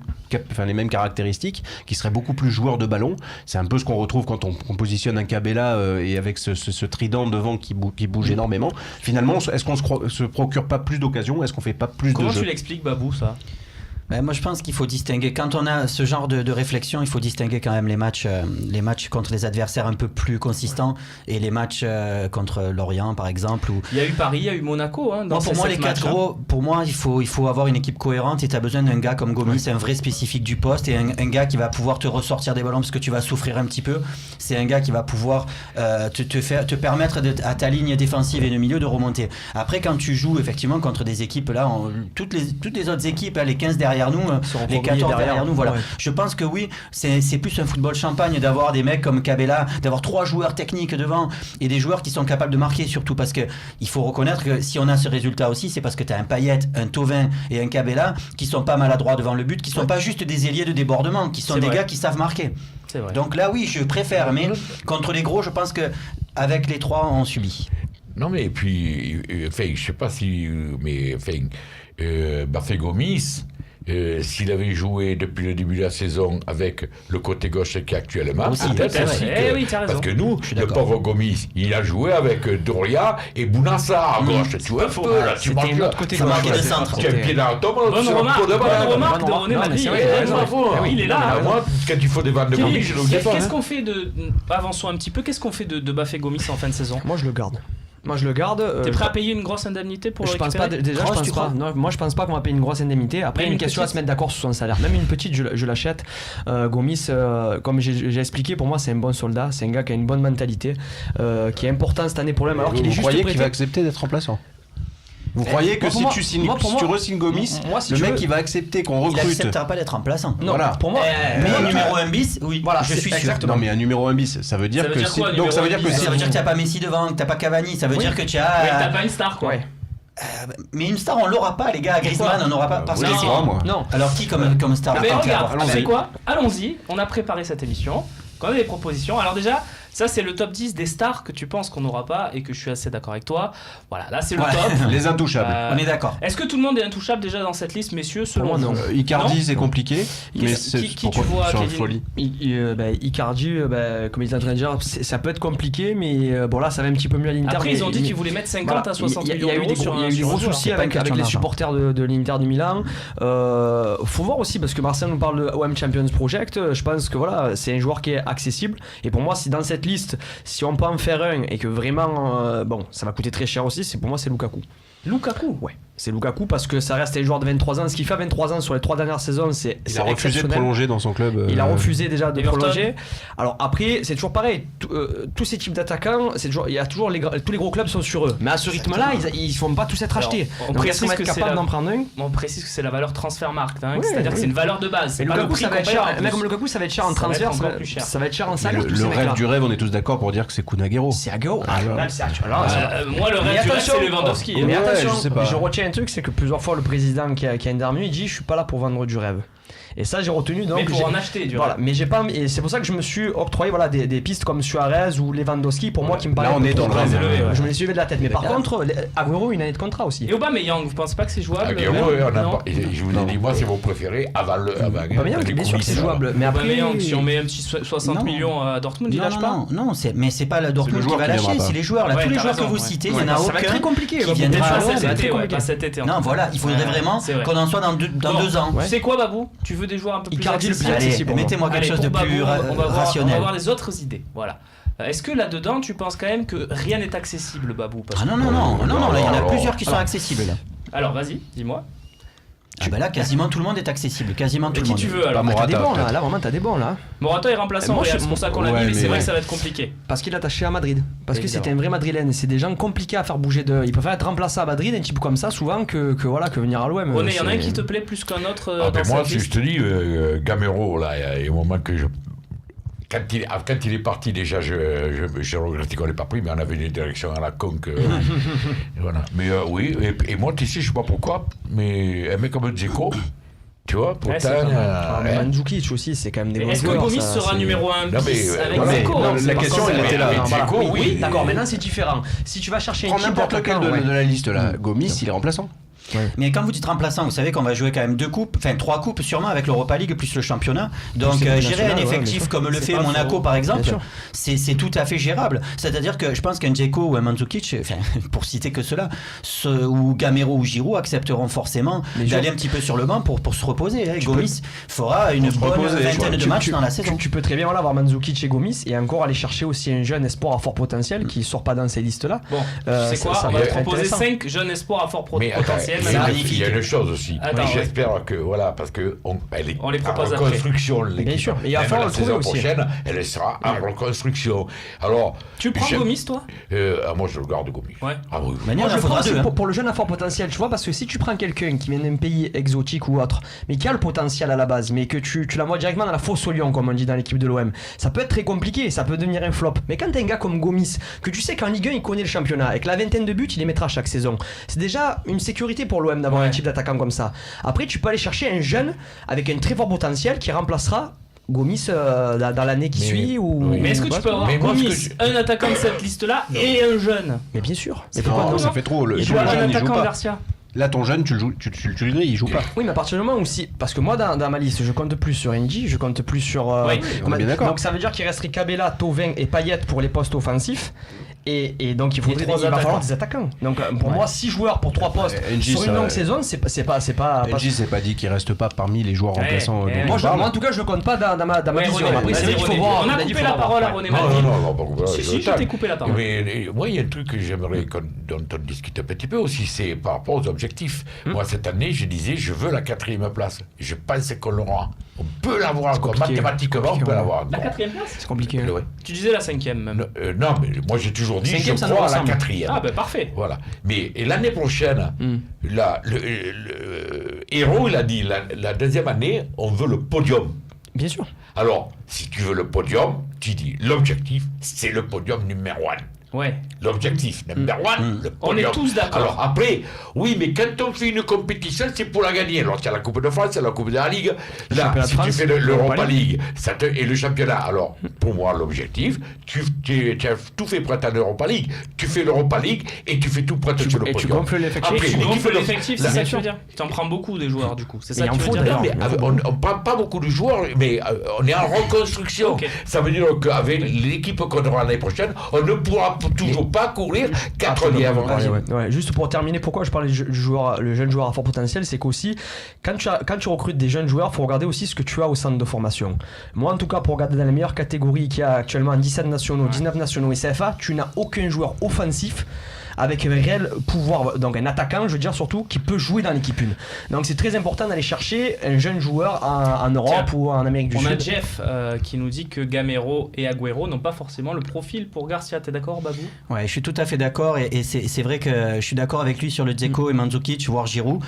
caractéristiques, qui serait beaucoup plus joueur de ballon, c'est un peu ce qu'on retrouve quand on positionne un Cabella et avec ce trident devant qui bouge énormément. Finalement, est-ce qu'on se procure pas plus d'occasions? Est-ce qu'on fait pas plus Comment de tu jeux? l'expliques, Babou, ça? Ben, moi, je pense qu'il faut distinguer. Quand on a ce genre de réflexion, il faut distinguer quand même les matchs contre les adversaires un peu plus consistants et les matchs contre Lorient, par exemple. Ou... Il y a eu Paris, il y a eu Monaco. Hein, dans Pour ces moi, 7 les quatre matchs, hein. gros, pour moi, il faut avoir une équipe cohérente et tu as besoin d'un gars comme Gomis, un vrai spécifique du poste et un gars qui va pouvoir te ressortir des ballons parce que tu vas souffrir un petit peu. C'est un gars qui va pouvoir te permettre à ta ligne défensive et de milieu de remonter. Après, quand tu joues effectivement contre des équipes, là, toutes les autres équipes, là, les 15 derrière nous, les 14 derrière nous, voilà. Ouais. Je pense que oui, c'est plus un football champagne d'avoir des mecs comme Cabella, d'avoir 3 joueurs techniques devant et des joueurs qui sont capables de marquer, surtout parce que il faut reconnaître que si on a ce résultat aussi, c'est parce que tu as un Payet, un Thauvin et un Cabella qui sont pas maladroits devant le but, qui sont pas juste des ailiers de débordement, qui sont C'est des vrai. gars qui savent marquer. C'est vrai. Donc là, oui, je préfère, mais contre les gros, je pense que avec les 3, on subit. Non, mais puis, enfin, je sais pas si. Mais, enfin, Bafé Gomis, s'il avait joué depuis le début de la saison avec le côté gauche qui est actuellement, Aussi, peut-être c'est aussi vrai. que- Oui, t'as raison. parce que nous, Je suis le d'accord. pauvre Gomis, il a joué avec Doria et Bounassa à gauche. Tu vois un faux. peu, là, tu C'était manques un autre côté Ça gauche, manquait ouais. de centre. Tu as un pied dans la tombe, Bonne tu remarque, vas bonne remarque de bonne René remarque. Madrid. Non, mais c'est vrai, Ouais, il a raison. bravo. Ah oui, Il est là. Ah, moi, quand il faut défendre Thierry, Gomis, je le défends. Qu'est-ce hein. qu'on fait de. Avançons un petit peu, qu'est-ce qu'on fait de Bafé Gomis en fin de saison? Moi je le garde. Moi je le garde. T'es prêt à payer une grosse indemnité pour le Je pense récupérer? pas, déjà, Grosse, je tu pense pas. crois Non, moi, je pense pas qu'on va payer une grosse indemnité. Après, Même une une question à petite se mettre d'accord sur son salaire. Même une petite, je l'achète. Gomis, comme j'ai expliqué, pour moi, c'est un bon soldat. C'est un gars qui a une bonne mentalité, qui est important cette année pour lui, alors qu'il est Vous juste croyez qu'il prêté. va accepter d'être remplaçant? Vous croyez que moi, pour si moi- tu signes, moi, pour si tu moi- re-signes Gomis, moi, si le tu mec veux- il va accepter qu'on Il recrute? acceptera pas d'être remplaçant. Non, Voilà. pour moi. Mais numéro 1 bis, oui, Voilà, je c'est suis sûr. exactement. Non mais un numéro 1 bis, ça veut dire Ça veut que dire si- quoi, un donc ça veut dire numéro que 1 bis? si Ça veut dire que t'as pas Messi devant, que t'as pas Cavani, ça veut Oui. dire que tu Ouais, as. t'as pas une star quoi. Ouais. Mais une star, on l'aura pas, les gars. Griezmann, on n'aura pas. Parce oui, que c'est c'est. vrai, moi. Non. Alors qui comme star Mais va regarde, faire tu sais allons-y. quoi? Allons-y, on a préparé cette émission. On a des propositions. Alors déjà, ça c'est le top 10 des stars que tu penses qu'on n'aura pas et que je suis assez d'accord avec toi. Voilà, là c'est le Ouais. top. les intouchables. On est d'accord. Est-ce que tout le monde est intouchable déjà dans cette liste, messieurs, selon moi, non. vous? Icardi Non. c'est compliqué, mais Qui- c'est qui tu pourquoi vois, sur le Kevin? folie. Icardi, comme il est en train de dire, ça peut être compliqué, mais bon là ça va un petit peu mieux à l'Inter. Après, mais ils ont dit qu'ils voulaient mettre 50 à 60 il y millions a eu d'euros des sur gros, il y a un eu des gros joueur. soucis C'est pas une avec question les d'argent. supporters de l'Inter de Milan. Faut voir aussi parce que Marcel nous parle de OM Champions Project. Je pense que voilà, c'est un joueur qui est accessible. Et pour moi, si dans cette liste, si on peut en faire un et que vraiment, bon, ça va coûter très cher aussi, pour moi c'est Lukaku. Lukaku. Ouais, c'est Lukaku parce que ça reste un joueur de 23 ans. Ce qu'il fait à 23 ans sur les 3 dernières saisons, c'est Il a refusé de exceptionnel. prolonger dans son club. Il a refusé déjà de Everton. prolonger. Alors après, c'est toujours pareil. Tous ces types d'attaquants, il y a toujours tous les gros clubs sont sur eux. Mais à ce rythme-là, ils vont pas tous être Alors, achetés. on Donc précise est-ce qu'on va que être c'est capable la- d'en prendre un? On précise que c'est la valeur transfermarkt, hein, Oui, c'est-à-dire que oui. c'est une valeur de base. C'est Et pas le Lukaku, prix ça va qu'on être paye cher. en Un mec plus. comme Lukaku, ça va être cher en Ça va être transfert. encore plus cher. Ça va être cher en Mais salaire. tous le ces rêve mecs-là. du rêve, on est tous d'accord pour dire que c'est Kun Agüero. C'est Agüero. Ah, Là, c'est actuellement. Moi, le Mais rêve du rêve, attention, c'est Lewandowski. mais Ouais, attention, je sais pas. je retiens un truc, c'est que plusieurs fois le président qui a un dernier, il dit je suis pas là pour vendre du rêve. Et ça j'ai retenu donc Mais pour j'ai- en acheter du voilà, rêve. mais j'ai pas et c'est pour ça que je me suis octroyé voilà des pistes comme Suarez ou Lewandowski pour moi qui me paraît Là, on est dans le rêve élevé, ouais. je me les suivais de la tête mais par contre Agüero une année de contrat aussi. Et Aubameyang, vous pensez pas que c'est jouable? Agüero, Non. on a Non. pas- je vous ai dit, moi c'est mon préféré avant Aubameyang, bien sûr que c'est jouable mais après Aubameyang, si on met un petit 60 Non. millions à Dortmund, il Non, lâche pas? non, mais c'est pas la Dortmund le qui joueur va qui viendra lâcher, pas. c'est les joueurs. Là, Ouais, tous les t'as joueurs que raison, vous ouais. citez, il y en a ça va être très aucun compliqué qui va viendra Pas à ça va cet être l'OM. très été, ouais, compliqué. pas cet été. en Non, tout cas. voilà, il faudrait Ouais, vraiment c'est vrai. qu'on en soit dans deux ans. Tu sais quoi, Babou? Tu veux des joueurs un peu plus Icardi, le plus accessibles? accessible pour moi. Mettez-moi quelque Allez, chose de pour plus Babou, on va rationnel. voir les autres idées. Voilà. Est-ce que là-dedans, tu penses quand même que rien n'est accessible, Babou? Parce Ah non, que- là, il y en a alors, plusieurs qui sont alors. accessibles. Là. Alors, vas-y, dis-moi. Ah bah là, quasiment tout le monde est accessible. Quasiment tout Et le qui monde. tu veux alors? Pas T'as des Morata, bons là, peut-être. là vraiment t'as des bons là. Morata est remplaçant, Moi, Real, je- c'est pour ça qu'on l'a ouais, mis, mais c'est mais- vrai que ça va être compliqué. Parce qu'il est attaché à Madrid. Parce que Évidemment. c'était un vrai Madrilène. C'est des gens compliqués à faire bouger de. Ils préfèrent être remplacés à Madrid, un type comme ça, souvent que venir à l'OM. René, il y en a un qui te plaît plus qu'un autre Ah, dans ben moi, cette si je liste? te dis, Gamero, là, il y a un moment que je. Quand il est parti, déjà, j'ai regretté qu'on l'ait pas pris, mais on avait une direction à la con. Voilà. Mais oui, et moi, tu sais, je sais pas pourquoi, mais un mec comme Dzeko, tu vois, pourtant. c'est pas mal. Ah, mais Mandzukic aussi, c'est quand même des Et bons est-ce que joueurs. Gomis ça, sera c'est- numéro 1 Non, mais, avec voilà, Zico? non, C'est la pas question, ça. elle était là. Avec Non, Dzeko, Voilà. oui. Oui, d'accord, maintenant c'est différent. Si tu vas chercher un Prends type n'importe lequel d'attaquant, ouais. de la liste là. Gomis, il est remplaçant. Mais quand vous dites remplaçant, vous savez qu'on va jouer quand même 3 coupes sûrement avec l'Europa League plus le championnat. Donc c'est gérer un national, ouais, effectif bien sûr. comme le C'est fait pas Monaco faux. par Bien exemple, sûr. c'est tout à fait gérable. C'est-à-dire que je pense qu'un Dzeko ou un Mandzukic, enfin, pour citer que cela, ou Gamero ou Giroud accepteront forcément Mais d'aller un petit peu sur le banc pour se reposer. Hein. Gomis fera une se bonne reposer, vingtaine de Tu- matchs tu- dans la saison. Tu peux très bien voilà, avoir Mandzukic et Gomis et encore aller chercher aussi un jeune espoir à fort potentiel qui sort pas dans ces listes-là. Bon, tu sais quoi, ça on va va te être proposer intéressant. 5 jeunes espoirs à fort Mais attends, potentiel. il y a- c'est Madame. magnifique. il y a une chose aussi. Attends, J'espère que, voilà, parce que On les propose en après. reconstruction, l'équipe, Bien sûr, mais il va même falloir la le trouver saison aussi. prochaine, elle sera en reconstruction. Alors, Tu prends j'aime- Gomis, toi? Moi, je le garde Gomis. Ouais. Ah oui. Manière, Moi, il je en le faudra prends aussi deux. hein. pour le jeune à fort potentiel, tu vois, parce que si tu prends quelqu'un qui vient d'un pays exotique ou autre, mais qui a le potentiel à la base, mais que tu l'envoies directement dans la fosse au lion, comme on dit dans l'équipe de l'OM, ça peut être très compliqué, ça peut devenir un flop. Mais quand t'as un gars comme Gomis, que tu sais qu'en Ligue 1, il connaît le championnat, avec la vingtaine de buts, il les mettra chaque saison, c'est déjà une sécurité pour l'OM d'avoir Ouais. un type d'attaquant comme ça. Après, tu peux aller chercher un jeune avec un très fort potentiel qui remplacera Gomis dans l'année qui Mais- suit ou... oui. Mais est-ce que tu peux avoir Mais moi, ce Gomis, que un attaquant de cette liste-là et un jeune? Mais bien sûr. C'est Mais pourquoi Non, non ça fait trop. Il Le joue à un jeune, il joue attaquant, pas. Garcia. Là, ton jeune, tu le grilles, il joue pas. Oui, mais à partir du moment où parce que moi dans ma liste, je compte plus sur N'Ji, je compte plus sur. Oui, on est bien d'accord. Donc ça veut dire qu'il resterait Cabella, Thauvin et Payet pour les postes offensifs. Et donc il va falloir des attaquants. Donc pour moi 6 joueurs pour 3 postes NJ, sur une longue saison, c'est pas. NJ s'est pas dit qu'il reste pas parmi les joueurs remplaçants. Moi en tout cas je le compte pas dans ma vision. Après c'est vrai qu'il faut voir. On a coupé la parole à René Maldi. Non, Si, je t'ai coupé la parole. Mais moi, il y a un truc que j'aimerais dont on discute un petit peu aussi, c'est par rapport aux objectifs. Moi, cette année, je disais, je veux la 4e place. Je pense qu'on l'aura. On peut l'avoir encore. Mathématiquement, on peut l'avoir La encore. 4e place. C'est compliqué. Ouais. Tu disais la 5e même. Non, mais moi, j'ai toujours dit, 5e, je ça crois nous à la ressemble. 4e. Ah ben parfait. Voilà. Mais et l'année prochaine, le héros, il a dit, la deuxième année, on veut le podium. Bien sûr. Alors, si tu veux le podium, tu dis, l'objectif, c'est le podium numéro 1. Ouais. L'objectif numéro 1, le podium. On est tous d'accord. Alors après, oui, mais quand on fait une compétition, c'est pour la gagner. Alors il y a la Coupe de France, il y a la Coupe de la Ligue. Là, Championnat de si tu France, fais l'Europa l'Europa League et le championnat, alors pour moi, l'objectif, tu as tout fait prêt à l'Europa League. Tu fais l'Europa League et tu fais tout prêt sur le Et podium. tu gonfles l'effectif. Après, Tu l'équipe gonfles de- l'effectif, c'est la- ça que tu veux dire. Tu en prends beaucoup des joueurs du coup. C'est ça Mais que il tu en veux faut, dire. Non, mais on ne prend pas beaucoup de joueurs, mais on est en reconstruction. Ok. Ça veut dire qu'avec l'équipe qu'on aura l'année prochaine, on ne pourra toujours pas courir 4e. Ouais, juste pour terminer, pourquoi je parlais du le jeune joueur à fort potentiel, c'est qu'aussi, quand tu recrutes des jeunes joueurs, il faut regarder aussi ce que tu as au centre de formation. Moi, en tout cas, pour regarder dans les meilleures catégories qu'il y a actuellement, 17 nationaux, 19 nationaux et CFA, tu n'as aucun joueur offensif avec un réel pouvoir, donc un attaquant, je veux dire surtout, qui peut jouer dans l'équipe 1. Donc c'est très important d'aller chercher un jeune joueur en Europe ou en Amérique du On Sud. a Jeff qui nous dit que Gamero et Agüero n'ont pas forcément le profil pour Garcia. T'es d'accord, Babou? Ouais, je suis tout à fait d'accord et c'est vrai que je suis d'accord avec lui sur le Dzeko et Mandzukic, voire Giroud.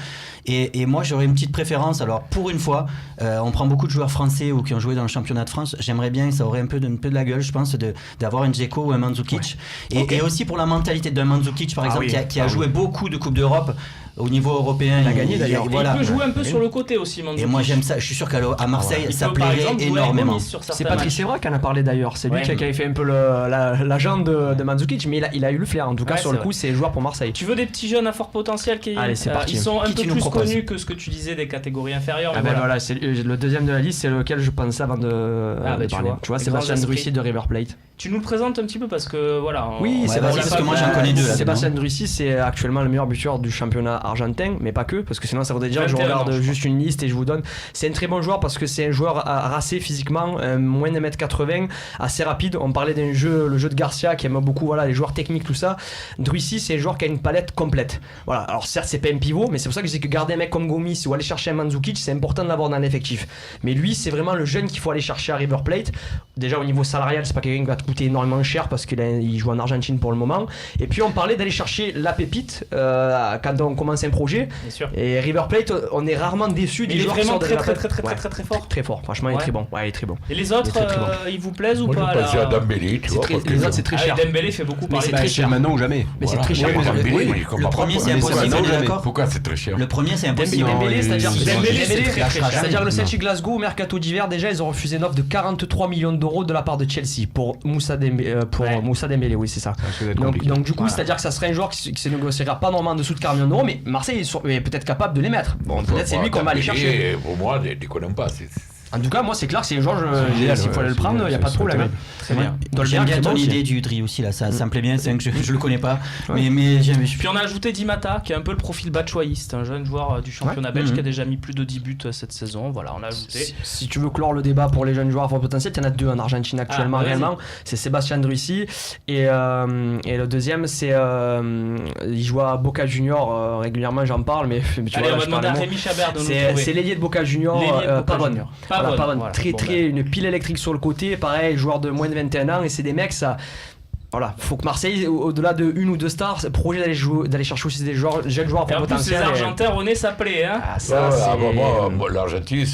Et moi, j'aurais une petite préférence. Alors, pour une fois, on prend beaucoup de joueurs français ou qui ont joué dans le championnat de France. J'aimerais bien, ça aurait un peu de la gueule, je pense, d'avoir un Dzeko ou un Mandzukic. Ouais. Et aussi pour la mentalité d'un Mandzukic, par exemple, qui a joué beaucoup de Coupes d'Europe. Au niveau européen, Il a gagné, d'ailleurs. Voilà. Il peut jouer un peu sur le côté aussi, Mandzukic. Et moi j'aime ça, je suis sûr qu'à Marseille Il ça peut, par plairait exemple, jouer énormément. Gomis sur C'est certains Patrice matchs. Evra qui en a parlé d'ailleurs. C'est lui Ouais. qui avait fait un peu la jambe de Mandzukic, mais il a eu le flair. En tout cas, Ouais, sur c'est le coup, vrai. c'est joueur pour Marseille. Tu veux des petits jeunes à fort potentiel qui Allez, c'est parti. Ils sont un Qui peu tu nous plus proposes connus que ce que tu disais des catégories inférieures. Ah mais ben voilà, c'est le deuxième de la liste, c'est lequel je pensais avant de tu parler. vois. Tu vois, Les Sébastien grands Drussy esprits. de River Plate. Tu nous le présentes un petit peu parce que voilà. Oui, Ouais, Sébastien, vas-y, parce que moi, j'en connais deux, là-dedans. Sébastien Drussy, c'est actuellement le meilleur buteur du championnat argentin, mais pas que, parce que sinon ça voudrait dire que je 21 ans, regarde je juste une liste et je vous donne. C'est un très bon joueur parce que c'est un joueur racé physiquement, moins de 1m80, assez rapide. On parlait le jeu de Garcia qui aime beaucoup voilà, les joueurs techniques, tout ça. Drussy, c'est un joueur qui a une palette complète. Voilà, alors certes, c'est pas un pivot, mais c'est pour ça que je dis que garder un mec comme Gomis ou aller chercher un Mandzukic, c'est important de l'avoir dans l'effectif. Mais lui, c'est vraiment le jeune qu'il faut aller chercher à River Plate. Déjà au niveau salarial, c'est pas quelqu'un qui va te coûter énormément cher parce qu'il joue en Argentine pour le moment. Et puis on parlait d'aller chercher la pépite quand on commence un projet. Bien sûr. Et River Plate, on est rarement déçu Mais des il est joueurs qui vraiment sortent de très River très Plate. très très très très fort. Très fort, franchement, il est Ouais. très bon. Ouais, il est très bon. Et les autres, Il est très bon. ils vous plaisent ou Moi, pas je pensais à là Dembélé, tu vois. très- parce que les je- autres, c'est très Ah, cher. et Dembélé fait beaucoup Mais parler. c'est très C'est cher. maintenant ou jamais. Mais c'est Voilà. très cher. Oui, mais Le- Dembélé, le je comprends premier, pas c'est pourquoi. impossible, c'est on est jamais. d'accord. Pourquoi c'est très cher? Le premier, c'est impossible. Dembélé, c'est-à-dire Dembélé, c'est très, très cher. c'est-à-dire le Celtic Glasgow, mercato d'hiver, déjà ils ont refusé une offre de 43 millions d'euros de la part de Chelsea pour Moussa Dembélé, oui c'est ça. Ça risque d'être Donc compliqué. du coup, c'est-à-dire que ça serait un joueur qui se négociera pas normalement en dessous de 40 millions d'euros, mais Marseille est peut-être capable de les mettre. Bon, peut-être c'est lui qu'on va aller chercher. Pour moi, déconnons pas. En tout cas, moi c'est clair que c'est un joueur, génial, s'il faut ouais, aller le c'est prendre, il n'y a génial, pas de c'est problème. terrible. Très bien. J'aime bien c'est ton bon aussi. idée du Udry aussi là, ça me plaît bien, c'est vrai que je le connais pas, Ouais. mais j'aime. Puis on a ajouté Di Matta qui est un peu le profil batshuaïste, un jeune joueur du championnat belge qui a déjà mis plus de 10 buts cette saison. Voilà, on l'a ajouté. Si tu veux clore le débat pour les jeunes joueurs à fort potentiel, il y en a deux en Argentine actuellement vas-y. réellement. C'est Sébastien Drussy et le deuxième c'est il joue à Boca Junior régulièrement, j'en parle, mais tu Allez, vois, on là, va je demander à parle Rémi Chabert de nous c'est trouver. l'ailier de Boca Junior, L'ailier de Boca Pavone. Junior. Voilà, Pavone, Pavone. voilà. Très Bon, très une pile électrique sur le côté, pareil, joueur de moins de 21 ans, et c'est des mecs ça. Voilà, faut que Marseille, au-delà de une ou deux stars, projet d'aller chercher aussi des jeunes joueurs à Et fort en plus, les potentiel. Argentins, René, ça plaît. Hein. Ah, ça, c'est... Moi, l'Argentine,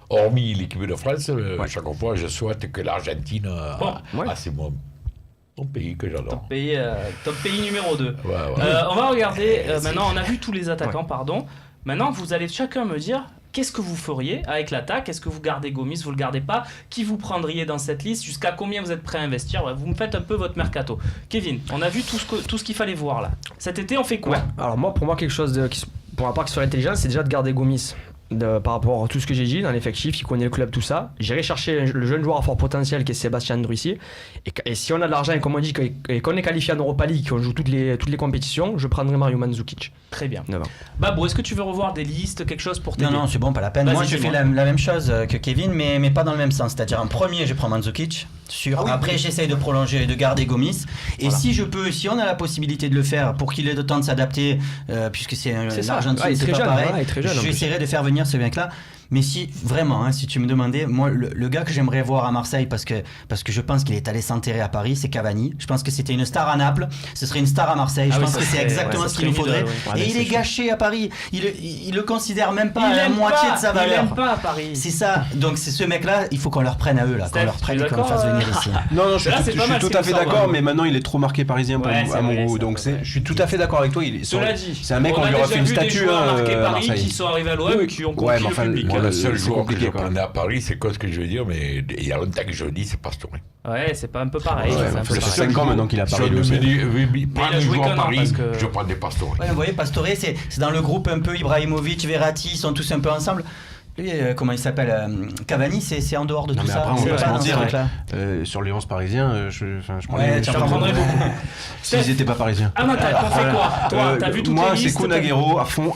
hormis l'équipe de France, chaque fois, je souhaite que l'Argentine c'est mon pays que j'adore. Top pays numéro 2. Ouais. On va regarder, maintenant on a vu tous les attaquants, pardon. Maintenant vous allez chacun me dire qu'est-ce que vous feriez avec l'attaque? Est-ce que vous gardez Gomis, vous le gardez pas? Qui vous prendriez dans cette liste? Jusqu'à combien vous êtes prêt à investir? Vous me faites un peu votre mercato. Kevin, on a vu tout ce qu'il fallait voir là. Cet été, on fait quoi? Alors pour moi, quelque chose pour ma part qui serait intelligent, c'est déjà de garder Gomis. Par rapport à tout ce que j'ai dit dans l'effectif, il connaît le club, tout ça. J'irai chercher le jeune joueur à fort potentiel qui est Sébastien Drussier. Et si on a de l'argent et comme on dit qu'on est qualifié en Europa League, qu'on joue toutes les compétitions, je prendrai Mario Mandzukic. Très bien. 9 ans. Babou, est-ce que tu veux revoir des listes, quelque chose pour t'aider? Non, c'est bon, pas la peine. Vas-y, Moi, je dis-moi. fais la même chose que Kevin, mais pas dans le même sens. C'est-à-dire, en premier, je prends Mandzukic. Après, j'essaye de prolonger, de garder Gomis. Et si on a la possibilité de le faire pour qu'il ait le temps de s'adapter, puisque c'est l'Argentine, il est c'est très pas jeune, pareil. voilà, il est très jeune, en plus. J'essaierai de faire venir ce mec-là. Mais si vraiment, si tu me demandais, moi le gars que j'aimerais voir à Marseille parce que je pense qu'il est allé s'enterrer à Paris, c'est Cavani. Je pense que c'était une star à Naples, ce serait une star à Marseille. Je pense que c'est exactement ce qu'il nous faudrait. Et il est gâché à Paris. Il le considère même pas à la moitié de sa valeur. Il aime pas à Paris. C'est ça. Donc c'est ce mec-là, il faut qu'on leur prenne à eux là, qu'on leur prenne et qu'on le fasse venir ici. Non, je suis Là, c'est pas mal tout ce à qui fait me semble, d'accord, hein. mais maintenant il est trop marqué parisien Ouais, à mon vrai, goût. c'est Donc vrai. je suis tout à fait d'accord avec toi. Cela dit, c'est un mec, on lui aurait fait une statue marqué à Paris Marseille. qui sont arrivés à l'OM et qui ont Ouais, conquis mais enfin, le public. Moi, le c'est seul joueur que je compliqué, quoi. prenais à Paris, c'est quoi ce que je veux dire, mais il y a longtemps que je le dis, c'est Pastore. Ouais, c'est pas un peu pareil. Ouais, c'est un peu ça fait pareil. 5 ans maintenant qu'il a Paris. Sur lui le aussi. pas il a un joué joueur qu'un an, Paris, parce que- je prends des Pastore. Ouais, vous voyez, Pastore, c'est dans le groupe un peu Ibrahimovic, Verratti, ils sont tous un peu ensemble. Lui, comment il s'appelle Cavani, c'est en dehors de Non, tout mais ça. après, on C'est va pas se dans mentir, ce truc-là. Sur les 11 parisiens, je Ouais, tu en prendrais beaucoup. S'ils n'étaient pas parisiens. Amatal, t'en fais quoi? Toi, t'as vu toutes Moi, les c'est listes? Kun Agüero à fond.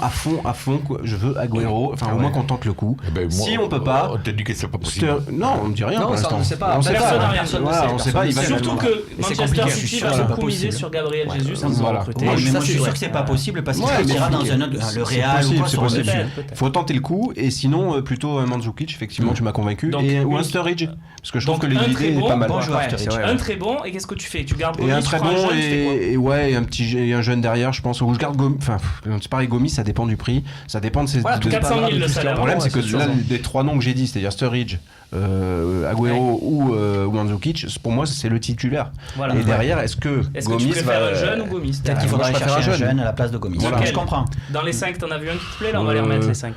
Quoi. Je veux Agüero. Enfin, au moins qu'on tente le coup. Eh ben, Si moi, on peut pas. On te dit que c'est pas possible. Non, on ne dit rien Non, pour ça, l'instant. on ne sait pas. On sait Personne pas. n'a rien. Voilà, on sait pas. Il va Surtout que c'est Manchester compliqué. City Je suis va sûr, c'est beaucoup pas miser possible. sur Gabriel Jesus, ça Voilà. va recruter. Ouais, Mais ça, moi, je c'est suis sûr vrai. que c'est pas possible parce qu'il Ouais, partira mais dans c'est un autre, le c'est Real ou quoi. c'est sur un possible. autre- Peut-être. Faut tenter le coup et sinon plutôt Mandzukic, effectivement, tu m'as convaincu. Donc, Ou une- un Sturridge, parce que je trouve Donc, que un très l'idée est bon, pas mal. bon joueur, Ouais, Sturridge. c'est vrai. Un très bon, et qu'est-ce que tu fais? Tu gardes Et Gomis, un tu très prends un bon jeune, tu fais quoi? et ouais, et un jeune derrière, je pense. Ou je garde Gomis. Enfin, c'est pareil, Gomis, ça dépend du prix, ça dépend de ses. Voilà, 400 000 le salaire. Le problème, c'est que c'est sûr. là, des trois noms que j'ai dit, c'est-à-dire Sturridge, Agüero ou Mandzukic, pour moi, c'est le titulaire. Voilà. Et derrière, est-ce que Est-ce que Gomis tu préfères va un jeune ou Gomis? Peut-être qu'il moi, faudra je aller préfère chercher un un jeune. jeune à la place de Gomis. Voilà. Je comprends. Dans les 5, t'en as vu un qui te plaît? Là, on va les remettre les 5.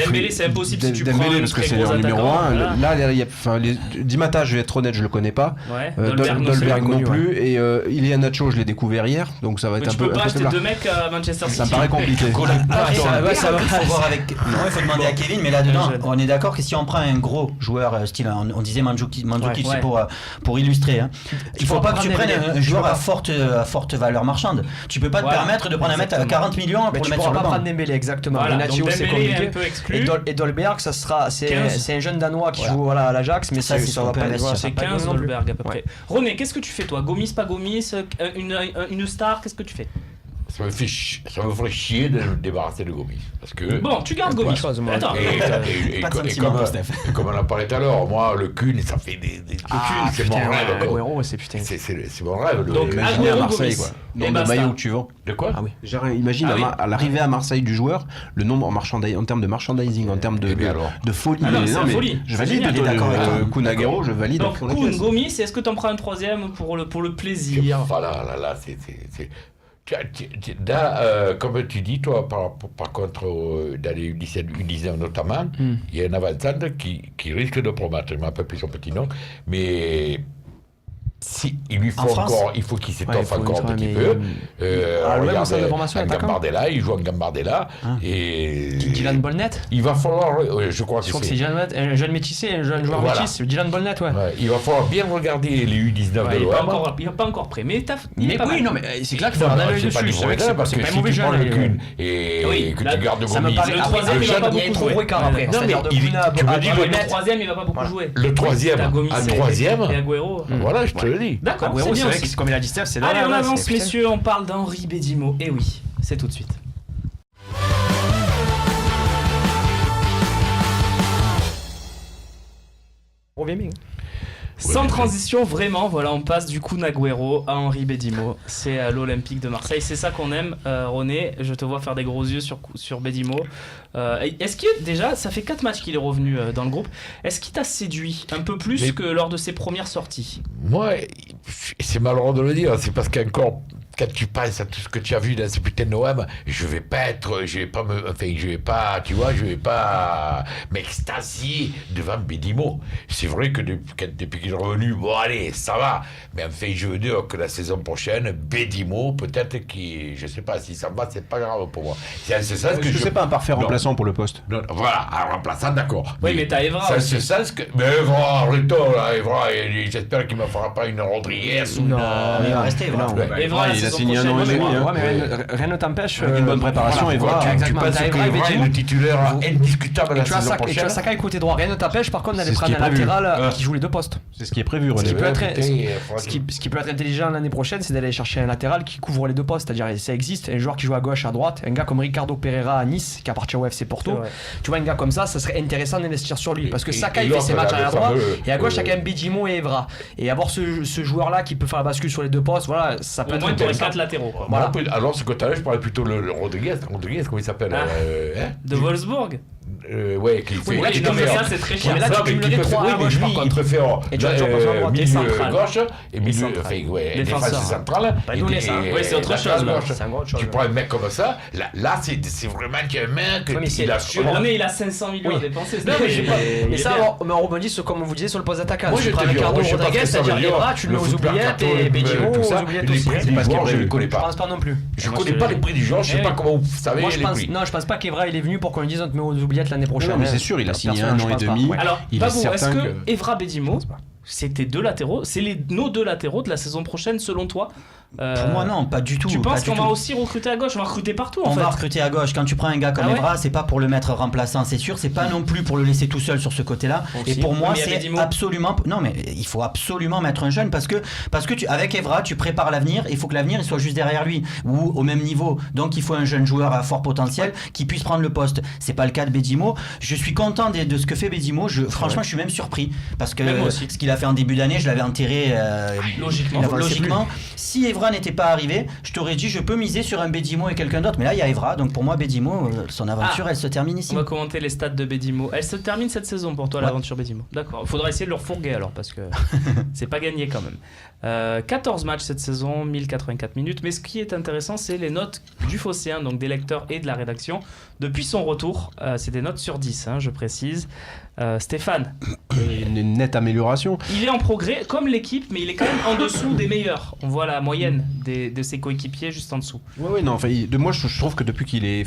Dembélé, c'est impossible si tu prends Dembélé, un parce que très c'est gros le numéro attaquant, 1. voilà. Là, il y a, enfin, Di Matteo, je vais être honnête, je le connais pas. Ouais, Dolberg Dolberg non non plus. plus. Et Ilian Nacho, je l'ai découvert hier, donc ça va être Mais un tu peu. peux pas un peu acheter plus deux tard. mecs à Manchester City. Ça me paraît compliqué. Après, ça va. il faut voir avec. Non, il faut demander à Kevin, mais là-dedans, jeune. on est d'accord que si on prend un gros joueur, style, on disait Mandzukic, Ouais. c'est pour illustrer. Hein. Il faut pas que tu prennes un joueur à Dembélé. forte valeur marchande. Tu peux pas te Voilà. permettre de prendre un mec à 40 millions pour Mais le tu mettre pourras sur le pas banc. prendre Dembélé, exactement. Voilà, Inacio, donc c'est Dembélé est compliqué. un peu exclu. Et Dolberg, ça sera, c'est 15. un jeune danois qui Voilà. joue à l'Ajax, mais Ça, c'est ce ça qu'on va peut pas investir. C'est pas 15 non plus. Dolberg à peu près. Ouais. René, qu'est-ce que tu fais toi? Gomis, pas Gomis? Une star, qu'est-ce que tu fais? Ça me ferait chier de me débarrasser de Gomis. Parce que. Bon, tu gardes Pas Gomis. chose, moi. Attends, Et Pas de comme- sentiment, Steph. comme on en parlait tout à l'heure, moi, le Kun, ça fait des Ah, c'est mon putain, rêve. quoi. Agüero, c'est putain. C'est mon rêve. Donc, Imaginez à Agüero, Marseille, Gomis. quoi. Et Nombre de basta. maillots que tu vends. De quoi? Ah oui. Imagine Ah oui. à l'arrivée à Marseille du joueur, le nombre en termes de merchandising, en termes Eh bien alors. de folie. Ah non, c'est Non, la mais folie. Je C'est valide génial, il est d'accord avec toi. Kun Agüero, je valide. Donc à fond la Kun, caisse. Gomis, est-ce que tu en prends un troisième pour le plaisir? Voilà, là, c'est. Là, comme tu dis, toi, par contre, dans les U19 notamment, il y a un avant-centre qui risque de promettre. Je ne m'appelle plus son petit nom, mais si, il lui faut En France encore, il faut qu'il s'étoffe Ouais, il faut encore un une- petit mais- peu. Ah, l'OM, regarde, centre de formation, en attaquant. Gambardella, il joue en Gambardella. Et Dylan Bolnet. il va falloir, je crois Je crois que c'est un jeune métissé, un jeune joueur Voilà. métis, Dylan Bolnet, ouais. Ouais, il va falloir bien regarder les U19 Ouais, de il n'est l'OM. pas encore prêt, mais il est Mais pas oui, mal. non, mais c'est clair qu'il faut Non, avoir un non, œil c'est pas dessus. du C'est vrai que mauvais parce c'est que pas un si mauvais tu prends jeune. le Kun et Oui, que là, tu gardes Ça me Gomis, paraît. Le Après, troisième, il va pas il y a beaucoup trop jouer. gros écart après. Non, C'est-à-dire mais de il- Kuna tu veux à dire, Le Bolnet. troisième, il va pas beaucoup jouer. le troisième, T'as Gomis un et- troisième. Et Agüero. Voilà, je te le dis. D'accord, c'est Agüero, c'est bien vrai aussi. que comme il a dit Steph, c'est Allez, on là, avance, c'est- putain. messieurs, on parle d'Henri Bédimo. Et oui, c'est tout de suite. Revient bien. Sans transition, vraiment, voilà, on passe du Kun Agüero à Henri Bédimo. C'est à l'Olympique de Marseille. C'est ça qu'on aime, René. Je te vois faire des gros yeux sur Bédimo. Est-ce que déjà, ça fait 4 matchs qu'il est revenu dans le groupe. Est-ce qu'il t'a séduit un peu plus Mais- que lors de ses premières sorties? Moi, c'est malheureux de le dire, c'est parce qu'encore quand tu penses à tout ce que tu as vu dans ce putain de OM, je vais pas m'extasier devant Bédimo. C'est vrai que depuis qu'il est revenu, bon allez, ça va. Mais enfin, je veux dire que la saison prochaine, Bédimo, peut-être je sais pas, si ça va, c'est pas grave pour moi. C'est ça que je sais pas un parfait remplaçant pour le poste. Non, voilà, un remplaçant, d'accord. Oui, mais t'as Evra. Ça, c'est ça, mais Evra, arrête-toi, là, Evra, j'espère qu'il ne me fera pas une Rodriguez ou une... il va rester, Evra. Evra, il a signé un an et demi. Ouais, mais rien ne t'empêche. Avec une bonne préparation, Evra. Tu penses que Evra est le titulaire indiscutable la saison prochaine. Et tu as Sakai côté droit, rien ne t'empêche par contre d'aller prendre un latéral qui joue les deux postes. C'est ce qui est prévu, René. Ce qui peut être intelligent l'année prochaine, c'est d'aller chercher un latéral qui couvre les deux postes. C'est-à-dire, ça existe, un joueur qui joue à gauche, à droite, un gars comme Ricardo Pereira à Nice, qui appartient au FC Porto. Tu vois, un gars comme ça serait intéressant d'investir sur lui. Parce que Sakai fait ses matchs à droite, et à gauche, il y a quand même Bédimo et Evra. Et avoir ce joueur-là qui peut faire la bascule sur les deux postes, voilà, ça peut Au être moins, t'aurais intéressant. 4 latéraux. Quoi. Voilà. Alors, ce côté-là, je parlais plutôt le Rodriguez. Rodriguez, comment il s'appelle De Wolfsburg. Ouais, qui fait. Ouais, non, mais ça, c'est très cher. Mais là, tu cumulerais 3 à gauche, par il contre. préfère Et tu as toujours besoin de droite et milieu central. gauche et milieu central. défense centrale. Pas donné ça. Oui, c'est autre chose. C'est un gros chose. Tu prends un mec comme ça, là c'est vraiment qu'un mec qui assure. René, il a 500 millions à dépenser. Non, mais j'ai pas. Et ça, on rebondit sur, comme vous disiez, sur le poste d'attaquant. Moi, Tu prends Ricardo Rodriguez, c'est-à-dire Evra, tu le mets aux oubliettes et Bédimo aux oubliettes aussi. Les prix du joueur, je ne les connais Je pas. pense pas non plus. Je ne connais pas les prix du joueur, je ne sais pas comment vous savez les prix. Non, je pense pas qu'Evra il est venu pour qu'on lui dise on te met aux oubliettes l'année prochaine. Non, mais c'est sûr, il a signé un an et demi. Alors, Il est Babou, est-ce certain que Evra Bédimo, c'était deux latéraux, c'est nos deux latéraux de la saison prochaine selon toi? Pour moi, non, pas du tout. Tu pas penses du qu'on va tout. aussi recruter à gauche? On va recruter partout en On fait. va recruter à gauche. Quand tu prends un gars comme Ah ouais Evra, c'est pas pour le mettre remplaçant, c'est sûr. C'est pas non plus pour le laisser tout seul sur ce côté-là. Aussi. Et pour moi, Mais il y a c'est Bédimo. absolument. Non, mais il faut absolument mettre un jeune parce que avec Evra, tu prépares l'avenir. Il faut que l'avenir il soit juste derrière lui ou au même niveau. Donc il faut un jeune joueur à fort potentiel qui puisse prendre le poste. C'est pas le cas de Bédimo. Je suis content de ce que fait Bédimo. Franchement, je suis même surpris parce que Même moi aussi. ce qu'il a fait en début d'année, je l'avais enterré logiquement. Si Evra n'était pas arrivé, je t'aurais dit je peux miser sur un Bédimo et quelqu'un d'autre, mais là il y a Evra, donc pour moi Bédimo, son aventure elle se termine ici. On va commenter les stats de Bédimo. Elle se termine cette saison pour toi, l'aventure Bédimo. D'accord. Il faudra essayer de le refourguer alors, parce que c'est pas gagné quand même. 14 matchs cette saison, 1084 minutes. Mais ce qui est intéressant, c'est les notes du Phocéen, donc des lecteurs et de la rédaction. Depuis son retour, c'est des notes sur 10, je précise. Stéphane. Une nette amélioration. Il est en progrès, comme l'équipe, mais il est quand même en dessous des meilleurs. On voit la moyenne de ses coéquipiers juste en dessous. Oui, non, enfin, moi je trouve que depuis qu'il est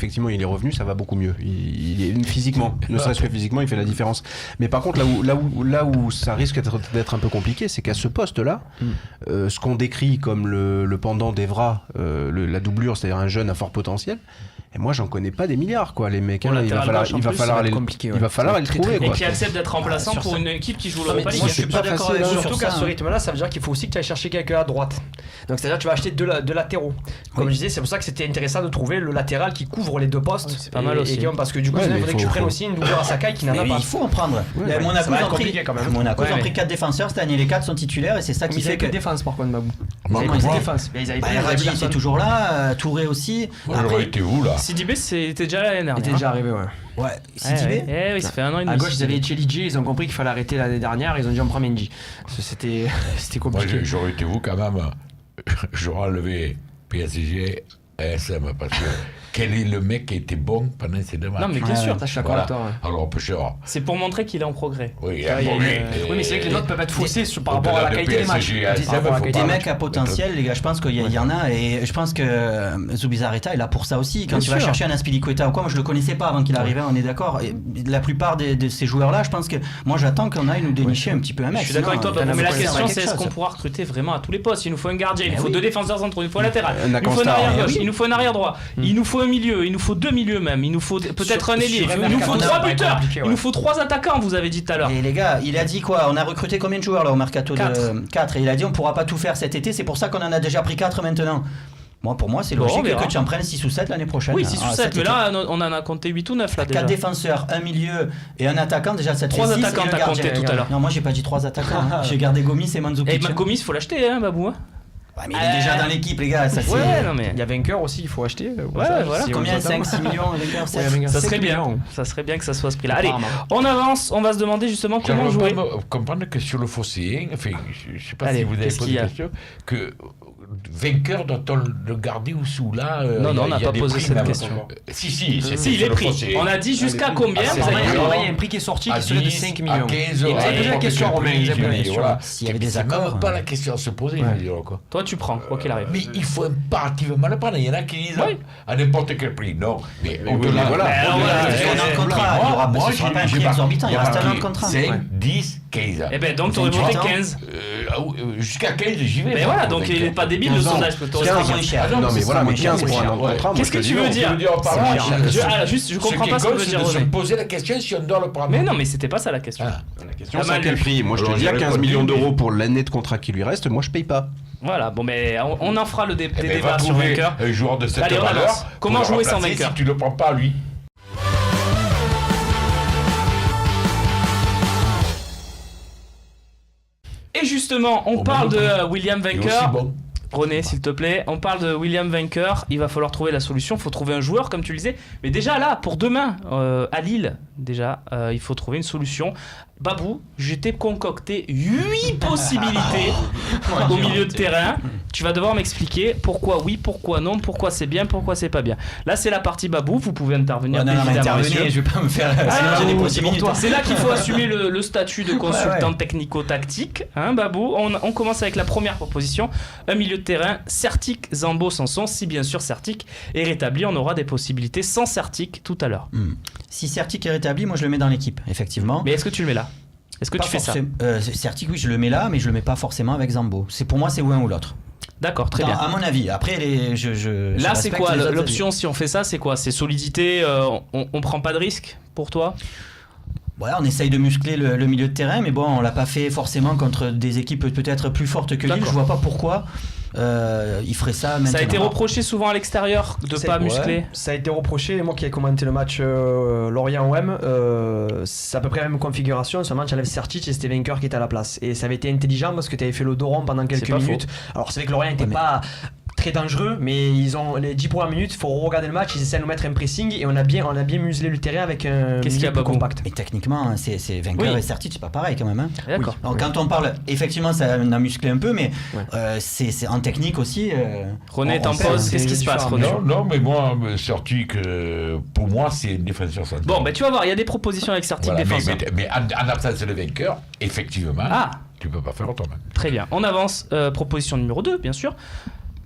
revenu, ça va beaucoup mieux. Il est physiquement, ne serait-ce que physiquement, il fait la différence. Mais par contre, là où ça risque d'être un peu compliqué, c'est qu'à ce poste-là, ce qu'on décrit comme le pendant d'Evra, la doublure, c'est-à-dire un jeune à fort potentiel. Et moi, j'en connais pas des milliards, quoi, les mecs. Il va falloir aller le trouver, Et quoi. qui accepte d'être remplaçant pour une équipe qui joue l'Europa League. Moi je suis pas d'accord avec vous Surtout sur qu'à ça. ce rythme-là, ça veut dire qu'il faut aussi que tu ailles chercher quelqu'un à droite. Donc c'est-à-dire que tu vas acheter deux latéraux. Comme je disais, c'est pour ça que c'était intéressant de trouver le latéral qui couvre les deux postes. C'est pas mal aussi. Parce que du coup, Ouais, il mais faudrait que tu faut- prennes aussi une doublure à Sakai qui n'en a Mais pas. il faut en prendre. Ouais, Monaco, ça va ils être ont pris, compliqué quand même. Monaco, ils ont Ouais, pris 4 défenseurs cette année, les 4 sont titulaires et c'est ça Mais qui ils fait avaient que. que défense par contre, Babou. Ils Moi, avaient pris moi, défense. Mais ils avaient pris Radji personne. était toujours là, Touré aussi. J'aurais été où là? Sidibé, c'était déjà l'année Il dernière. était déjà arrivé, ouais. Ouais, Eh Sidibé. oui, ça fait un an et demi. À gauche, ils avaient Chelidji, ils ont compris qu'il fallait arrêter l'année dernière, ils ont dit on prend Mendy. C'était Moi, compliqué. j'aurais été où quand même? J'aurais enlevé PSG et SM parce que quel est le mec qui a été bon pendant ces 2 matchs? Non, mais bien sûr. Ça, je suis d'accord avec toi. Ouais. Alors, pêcheur. C'est pour montrer qu'il est en progrès. Oui, Tu vois, il y a Oui, mais c'est vrai que les notes peuvent être faussées par rapport Au-delà à la de qualité des matchs. PSG, Par rapport à la faut qualité Des des mecs à potentiel, les gars, je pense qu'il y en a et je pense que Zubizarreta est là pour ça aussi. Quand Bien tu vas sûr. chercher un Aspilicueta ou quoi, moi je le connaissais pas avant qu'il arrivait, on est d'accord. Et la plupart de ces joueurs-là, je pense que moi j'attends qu'on aille nous dénicher un petit peu un mec. Je suis d'accord avec toi, Sinon, Babou, mais la il faut question faire c'est est-ce quelque qu'on chose. pourra recruter vraiment à tous les postes? Il nous faut un gardien, il nous faut oui. 2 défenseurs centraux, il nous faut un latéral, Un il nous faut un Acosta, arrière gauche, oui. il nous faut un arrière droit, il nous faut un milieu, il nous faut 2 milieux même, il nous faut peut-être un ailier, sur un il nous faut mercato, 3 ça va être buteurs, compliqué, il ouais. nous faut 3 attaquants, vous avez dit tout à l'heure. Et les gars, il a dit quoi? On a recruté combien de joueurs là au mercato? 4. 4. Et il a dit on pourra pas tout faire cet été, c'est pour ça qu'on en a déjà pris 4 maintenant. Moi, pour moi, c'est Bon, on logique verra. que tu en prennes 6 ou 7 l'année prochaine. Oui, 6 ou 7, cet mais été. là on en a compté 8 ou 9 là déjà. 4 défenseurs, un milieu et un attaquant, déjà ça te 3 fait 6. attaquants, t'as compté tout à l'heure. Non, moi j'ai pas dit 3 attaquants. J'ai gardé Gomis et Mandzukic. Et Gomis, il faut l'acheter, hein, Babou. Ouais, mais il est déjà dans l'équipe, les gars. Ça, c'est... Ouais, non mais. Il y a vainqueur aussi, il faut acheter. Voilà. Combien 5-6 millions Wenger, Ça serait bien. Ça serait bien que ça soit à ce prix-là. Allez, Apparemment. on avance. On va se demander justement comment J'aimerais jouer. pas comprendre que sur le fossé, enfin, je ne sais pas Allez, si vous avez qu'est-ce posé qu'il y a la question, que vainqueur doit-on le garder ou sous là Non, il y on n'a a pas des posé prix, cette même. question. Si, c'est Si, il sur est le pris. fossé. On a dit jusqu'à combien Ah, par c'est an vrai. Il y a un prix qui est sorti À qui serait de 10, 5 à millions. 15, Et à c'est la n'importe question, quel Romain, prix, vous avez la question. voilà. S'il y avait C'est des même accords. pas la question à se poser, je veux dire, quoi. Toi, tu prends, quoi qu'il arrive. Mais il faut impérativement le prendre. Il y en a qui disent Oui. à n'importe quel prix. Non, mais oui, mais voilà. Mais alors, voilà, Parce qu'on a un contrat, il y aura moi, ce sera pas un prix exorbitant, il reste un an de contrat. 5, 10, 15. Eh ben, donc, t'aurais voté 15. Jusqu'à 15, j'y vais. Mais voilà, donc il n'est pas débile le 15 ans. sondage. que t'aurais 15 voté ans, 15. cher. Non, mais voilà, mais 15 pour un an de Ouais. contrat, moi, Qu'est-ce je que te tu dis veux non. dire par là, Juste, je comprends pas ce que veut dire de se Roger. poser la question si on doit le prendre. Mais non, mais c'était pas ça la question. Ah. La question, Ah, c'est à mal quel lu. prix? Moi, je te Alors, dis à j'aurais 15 pas millions dit, d'euros mais- pour l'année de contrat qui lui reste, moi, je paye pas. Voilà, bon, mais on en fera des Eh ben, débats va sur trouver vainqueur. un joueur de cette Allez, on valeur. avance. Comment pour le jouer sans remplacer vainqueur si tu le prends pas lui? Et justement, on Au parle même de prix. William Il est aussi Vainqueur. bon. René, s'il te plaît, on parle de William Vainqueur. Il va falloir trouver la solution. Il faut trouver un joueur, comme tu le disais. Mais déjà là, pour demain, à Lille, déjà, il faut trouver une solution. Babou, je t'ai concocté 8 possibilités au milieu de terrain. Tu vas devoir m'expliquer pourquoi oui, pourquoi non, pourquoi c'est bien, pourquoi c'est pas bien. Là, c'est la partie Babou. Vous pouvez intervenir. Non, mais évidemment, intervenez, messieurs. je vais pas me faire. Ah, Sinon, j'ai des c'est possibilités. pour toi. C'est là qu'il faut assumer le statut de consultant Ouais. technico-tactique. Hein, Babou, on commence avec la première proposition. Un milieu de terrain, Certic, Zambo, Sanson. Si bien sûr Certic est rétabli, on aura des possibilités sans Certic tout à l'heure. Si Certic est rétabli, moi je le mets dans l'équipe, effectivement. Mais est-ce que tu le mets là? Est-ce que Pas tu fais ça? Certic, oui, je le mets là, mais je le mets pas forcément avec Zambo. Pour moi, c'est ou un ou l'autre. D'accord, très bien. À mon avis. Après, je Là, c'est respecte quoi les autres l'option si on fait ça? C'est quoi? C'est solidité, on prend pas de risque pour toi? avis. Ouais, on essaye de muscler le milieu de terrain, mais bon, on l'a pas fait forcément contre des équipes peut-être plus fortes que Lille. D'accord. Je vois pas pourquoi il ferait ça maintenant. Ça a été reproché souvent à l'extérieur de C'est- pas ouais. muscler. Ça a été reproché, et moi qui ai commenté le match Lorient-OM, c'est à peu près la même configuration, seulement tu enlèves Certic et c'était Vainqueur qui était à la place. Et ça avait été intelligent parce que tu avais fait le dos rond pendant quelques pas minutes. Alors c'est vrai que Lorient n'était Ouais, mais- pas très dangereux, mais ils ont les 10 premières minutes, il faut regarder le match, ils essaient de nous mettre un pressing et on a bien muselé le terrain avec un Qu'est-ce qu'il y a, milieu plus Babou compact. Mais techniquement, hein, c'est Vainqueur Oui. et Certic, c'est pas pareil quand même. Hein. D'accord. Alors, quand on parle, effectivement, ça on a musclé un peu, mais Ouais. c'est en technique aussi. René, on t'en sait, poses. hein. Qu'est-ce qui se passe, René? Non, mais moi, Certic, pour moi, c'est une défenseur centrale. Bon, ben tu vas voir, il y a des propositions avec Certic Voilà, défenseur. mais en absence de vainqueur, effectivement, Ah, tu peux pas faire autrement. très bien. On avance. Proposition numéro 2, bien sûr.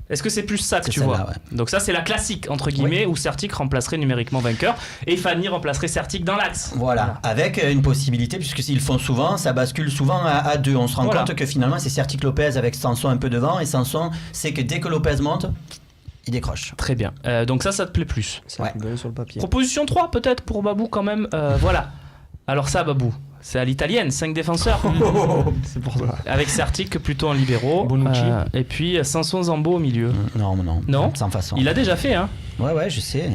Est-ce que c'est plus ça que C'est tu celle-là, vois? ouais. Donc ça, c'est la classique, entre guillemets, où Certic remplacerait numériquement Vainqueur et Fanny remplacerait Certic dans l'axe. Voilà, avec une possibilité, puisque s'ils le font souvent, ça bascule souvent à deux. On se rend Voilà. compte que finalement, c'est Certic Lopez avec Sanson un peu devant, et Sanson, c'est que dès que Lopez monte, il décroche. Très bien. Donc ça te plaît plus. C'est Ouais. un peu sur le papier. Proposition 3, peut-être, pour Babou, quand même. Voilà. Alors ça, Babou, c'est à l'italienne, 5 défenseurs. C'est pour toi. Avec Certic plutôt en libéraux. Bonucci. Et puis Sanson Zambo au milieu. Non, non. Non. Sans façon. Il l'a déjà fait, hein, Ouais, je sais.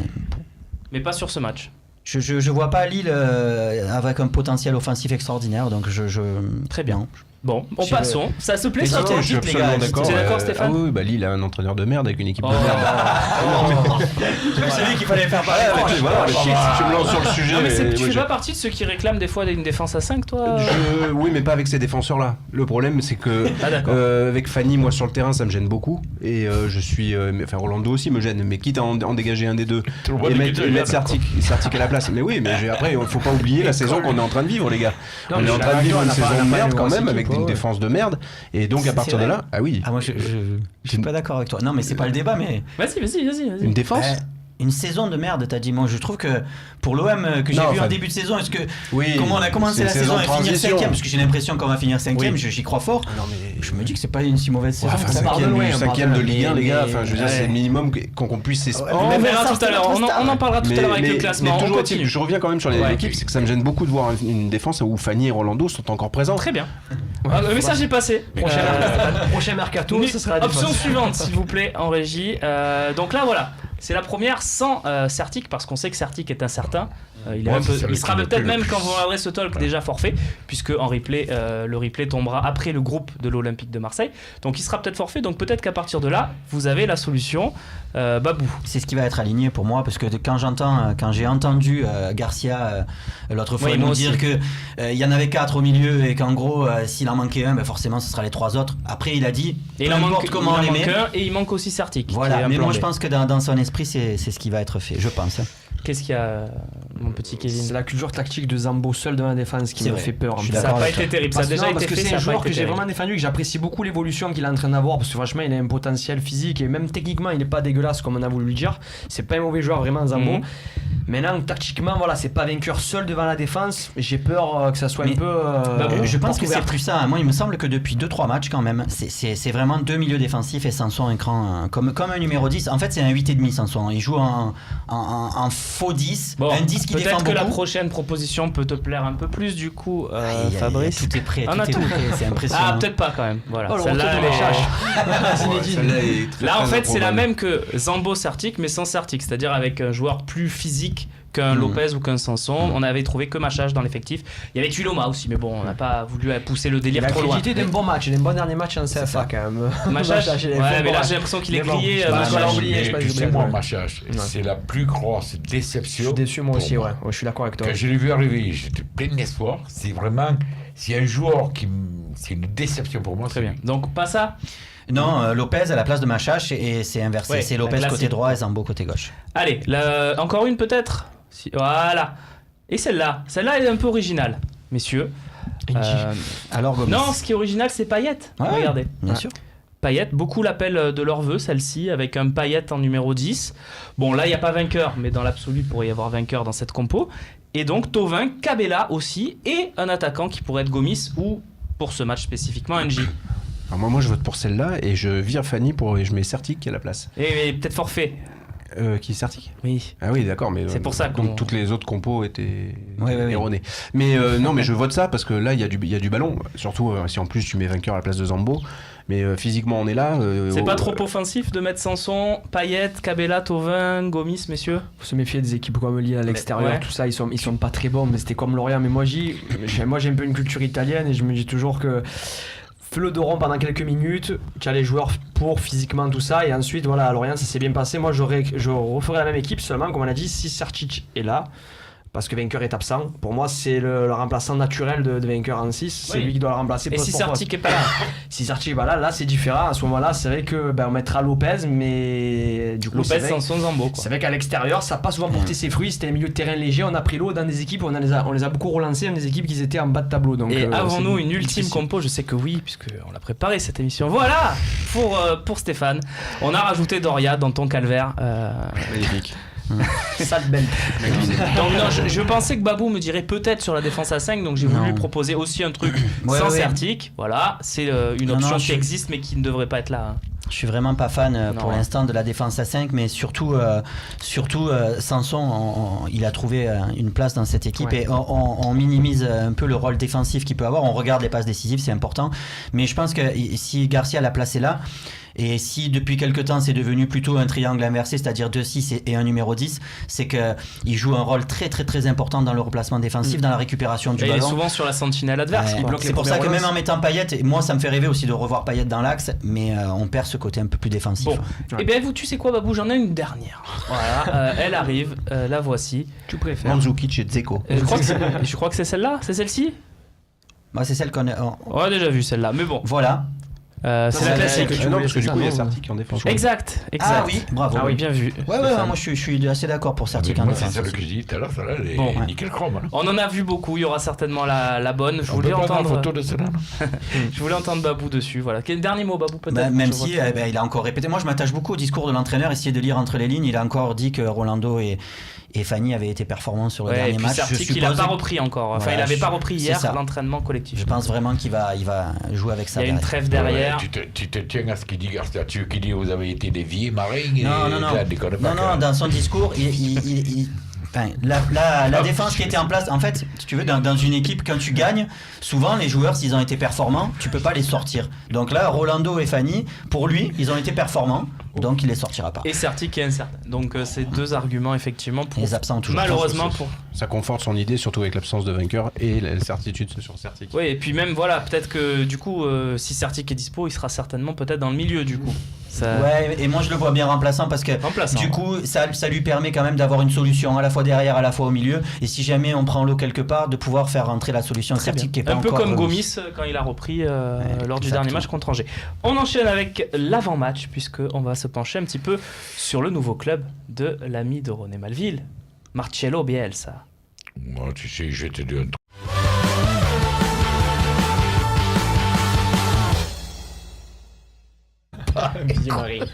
mais pas sur ce match. Je vois pas Lille avec un potentiel offensif extraordinaire, donc Très bien. Non. Bon, Je- passons. Ça se plaît, Mais ça non, te je suis dites, les absolument gars, d'accord. tu es d'accord, Stéphane? Ah oui, bah Lille a un entraîneur de merde avec une équipe Oh. de merde. Je savais qu'il fallait faire pareil. Voilà, si tu me lances sur le sujet. Non, mais moi, tu fais j'ai- pas partie de ceux qui réclament des fois une défense à 5, toi? Oui, mais pas avec ces défenseurs-là. Le problème, c'est que Ah, d'accord. avec Fanny, moi sur le terrain, ça me gêne beaucoup. Et je suis. Enfin, Rolando aussi me gêne. Mais quitte à en dégager un des deux et mettre Certic à la place. Mais oui, mais après, il faut pas oublier la saison qu'on est en train de vivre, les gars. Non, On mais est en je train de suis vivre une d'accord, on n'a saison pas de merde une quand grosse même, équipe, avec une ouais. défense de merde. Et donc, à partir de là, ah oui, Ah, moi, je suis pas d'accord avec toi. Non, mais c'est pas le débat, mais. Vas-y. une défense. Une saison de merde, t'as dit. Moi, je trouve que pour l'OM que j'ai Non, vu enfin, en début de saison, est-ce que Oui, comment on a commencé c'est la une saison saison et de finir transition. 5ème, parce que j'ai l'impression qu'on va finir 5ème, j'y crois fort. Non, mais Je me dis que c'est pas une si mauvaise saison. enfin, ça. part de loin, on part cinquième de de loin, Ligue 1, les gars. mais- Enfin, je veux dire, c'est le minimum qu'on puisse s'espérer. On Mais verra ça, tout à l'heure. c'est notre On en parlera tout à l'heure avec le classement. Mais On toujours continue. est-il, je reviens quand même sur Ouais. l'équipe, c'est que ça me gêne beaucoup de voir une défense où Fanny et Rolando sont encore présents. Très bien. Le message est passé. Prochain mercato, ce sera la Option défense. suivante, s'il vous plaît, en régie. Donc là, voilà. C'est la première sans Certic, parce qu'on sait que Certic est incertain. Il sera peut-être même quand vous regarderez ce talk déjà forfait, puisque en replay, le replay tombera après le groupe de l'Olympique de Marseille. Donc il sera peut-être forfait. Donc peut-être qu'à partir de là, vous avez la solution. Babou. C'est ce qui va être aligné pour moi, parce que quand j'ai entendu Garcia l'autre fois nous dire que il y en avait 4 au milieu et qu'en gros s'il en manquait un, forcément ce sera les 3 autres. Après il a dit il en manque un et il manque aussi Sertic. Voilà, mais moi je pense que dans son esprit c'est ce qui va être fait, je pense. Qu'est-ce qu'il y a, mon petit Kevin? C'est la culture tactique de Zambo seul devant la défense qui me fait peur. Ça n'a pas été terrible, ça a déjà été fait. C'est un joueur que j'ai vraiment défendu, que j'apprécie beaucoup l'évolution qu'il est en train d'avoir, parce que franchement il a un potentiel physique et même techniquement il n'est pas dégueulasse comme on a voulu le dire. C'est pas un mauvais joueur vraiment, Zambo. Maintenant, tactiquement, voilà, c'est pas vainqueur seul devant la défense. J'ai peur que ça soit un peu. Je pense que c'est plus ça. Moi, il me semble que depuis 2-3 matchs, quand même, c'est vraiment 2 milieux défensifs et Sanson un cran comme un numéro 10. En fait, c'est un 8,5 Sanson. Il joue en faux 10, un 10 qui défend beaucoup. Peut-être que la prochaine proposition peut te plaire un peu plus, du coup, Fabrice. Tout est prêt. C'est impressionnant. Ah, peut-être pas quand même. Voilà. Celle-là, là, en fait, c'est la même que Zambo Sertic, mais sans Sertic, c'est-à-dire avec un joueur plus physique qu'un Lopez ou qu'un Sanson. On avait trouvé que Machage dans l'effectif. Il y avait Tuiloma aussi, mais bon, on n'a pas voulu pousser le délire trop loin. Il a été d'un bon match, d'un bon dernier match en CFA quand même. Machage, mais là j'ai l'impression qu'il est grillé. Moi, Machage, c'est la plus grosse déception. Je suis déçu moi aussi, ouais. Je suis d'accord avec toi. Quand je l'ai vu arriver, j'étais plein d'espoir. C'est vraiment, c'est un joueur c'est une déception pour moi. Très bien. Donc pas ça. Non, Lopez à la place de Machache et c'est inversé. Ouais, c'est Lopez côté droit et Zambo côté gauche. Allez, encore une peut-être. Voilà. Et celle-là elle est un peu originale, messieurs. Alors Gomis. Non, ce qui est original, c'est Payet. Regardez. Bien sûr. Payet, beaucoup l'appellent de leur vœu, celle-ci, avec un Payet en numéro 10. Bon, là, il n'y a pas vainqueur, mais dans l'absolu, il pourrait y avoir vainqueur dans cette compo. Et donc, Thauvin, Cabella aussi, et un attaquant qui pourrait être Gomis ou, pour ce match spécifiquement, NJ. Alors moi je vote pour celle-là et je vire Fanny et je mets Sertic à la place. Et peut-être forfait. Qui est Sertic ? Oui. Ah oui, d'accord, mais c'est pour ça donc toutes les autres compos étaient erronées. Oui. Mais non, mais je vote ça parce que là il y a du ballon, surtout si en plus tu mets vainqueur à la place de Zambo. Mais physiquement on est là. C'est pas trop offensif de mettre Sanson, Payet, Cabella, Thauvin, Gomis, messieurs. Faut se méfier des équipes comme Lille à l'extérieur, tout ça, ils sont pas très bons, mais c'était comme Lorient. Mais moi j'ai un peu une culture italienne et je me dis toujours que feu de rond pendant quelques minutes, tu as les joueurs pour physiquement tout ça, et ensuite voilà, à Lorient ça s'est bien passé. Moi je referais la même équipe, seulement comme on a dit, si Sertic est là, parce que vainqueur est absent, pour moi c'est le remplaçant naturel de vainqueur en 6, c'est lui qui doit le remplacer. Et si Sertic est pas là Si Sertic est pas là, c'est différent. À ce moment-là, c'est vrai que on mettra Lopez, mais du coup Lopez sans son Zambo. C'est vrai qu'à l'extérieur, ça n'a pas souvent porté ses fruits. C'était un milieu de terrain léger. On a pris l'eau dans des équipes, on les a beaucoup relancés, dans des équipes qui étaient en bas de tableau. Donc, et avons-nous une ultime compo? Je sais que oui, puisque on l'a préparé cette émission. Voilà pour Stéphane. On a rajouté Doria dans ton calvaire. Magnifique. Sale belle. Donc non, je pensais que Babou me dirait peut-être sur la défense à 5, donc j'ai voulu lui proposer aussi un truc sans Sertic. Voilà, c'est une option qui existe mais qui ne devrait pas être là. Je suis vraiment pas fan pour l'instant de la défense à 5, mais surtout Sanson, il a trouvé une place dans cette équipe et on minimise un peu le rôle défensif qu'il peut avoir. On regarde les passes décisives, c'est important, mais je pense que si Garcia l'a placé là, et si depuis quelque temps c'est devenu plutôt un triangle inversé, c'est-à-dire 2-6 et un numéro 10, c'est qu'il joue un rôle très très très important dans le replacement défensif, dans la récupération du ballon. Il est souvent sur la sentinelle adverse. C'est pour ça que même en mettant Payet, moi ça me fait rêver aussi de revoir Payet dans l'axe, mais on perd ce côté un peu plus défensif. Bon, et bien tu sais quoi Babou, j'en ai une dernière. Voilà, elle arrive, la voici. Tu préfères Mandzukic et Dzeko. Je crois que c'est celle-là, c'est celle-ci. C'est celle qu'on a. On a déjà vu celle-là, mais bon. Voilà. C'est la classique. Non, parce que du coup il y a Sertic qui en défense. Exact. Ah oui, bravo. Ah oui, bien vu. Ouais, moi je suis assez d'accord pour Sertic en défense. C'est ça que je dis tout à l'heure, ça là, elle est nickel chrome. On en a vu beaucoup, il y aura certainement la bonne. Je voulais entendre photo de celle-là. Je voulais entendre Babou dessus. Voilà. Quel dernier mot Babou peut-être? Même si il a encore répété. Moi je m'attache beaucoup au discours de l'entraîneur, essayer de lire entre les lignes. Il a encore dit que Rolando et Fanny avaient été performants sur le dernier match. Sertic, il n'a pas repris encore. Enfin, il n'avait pas repris hier l'entraînement collectif. Je pense vraiment qu'il va jouer avec ça. Il y a une trêve derrière. Tu te tiens à ce qu'il dit Garcia, qui dit vous avez été des vieilles marins. Non, dans son discours, la défense qui était en place, en fait, si tu veux, dans une équipe, quand tu gagnes, souvent les joueurs, s'ils ont été performants, tu peux pas les sortir. Donc là, Rolando et Fanny, pour lui, ils ont été performants, donc il les sortira pas. Et Sertic est incertain. Donc c'est deux arguments effectivement pour les absents toujours. Malheureusement ça conforte son idée, surtout avec l'absence de vainqueur et la certitude sur Certic. Oui, et puis même, voilà, peut-être que du coup, si Certic est dispo, il sera certainement peut-être dans le milieu, du coup. Ouais, et moi je le vois bien remplaçant parce que du coup, ça lui permet quand même d'avoir une solution à la fois derrière, à la fois au milieu. Et si jamais on prend l'eau quelque part, de pouvoir faire rentrer la solution Certic qui est pas un peu encore comme Gomis quand il a repris lors du dernier match contre Angers. On enchaîne avec l'avant-match, puisqu'on va se pencher un petit peu sur le nouveau club de l'ami de René Malville, Marcelo Bielsa. Moi, tu sais, je vais te dire un truc.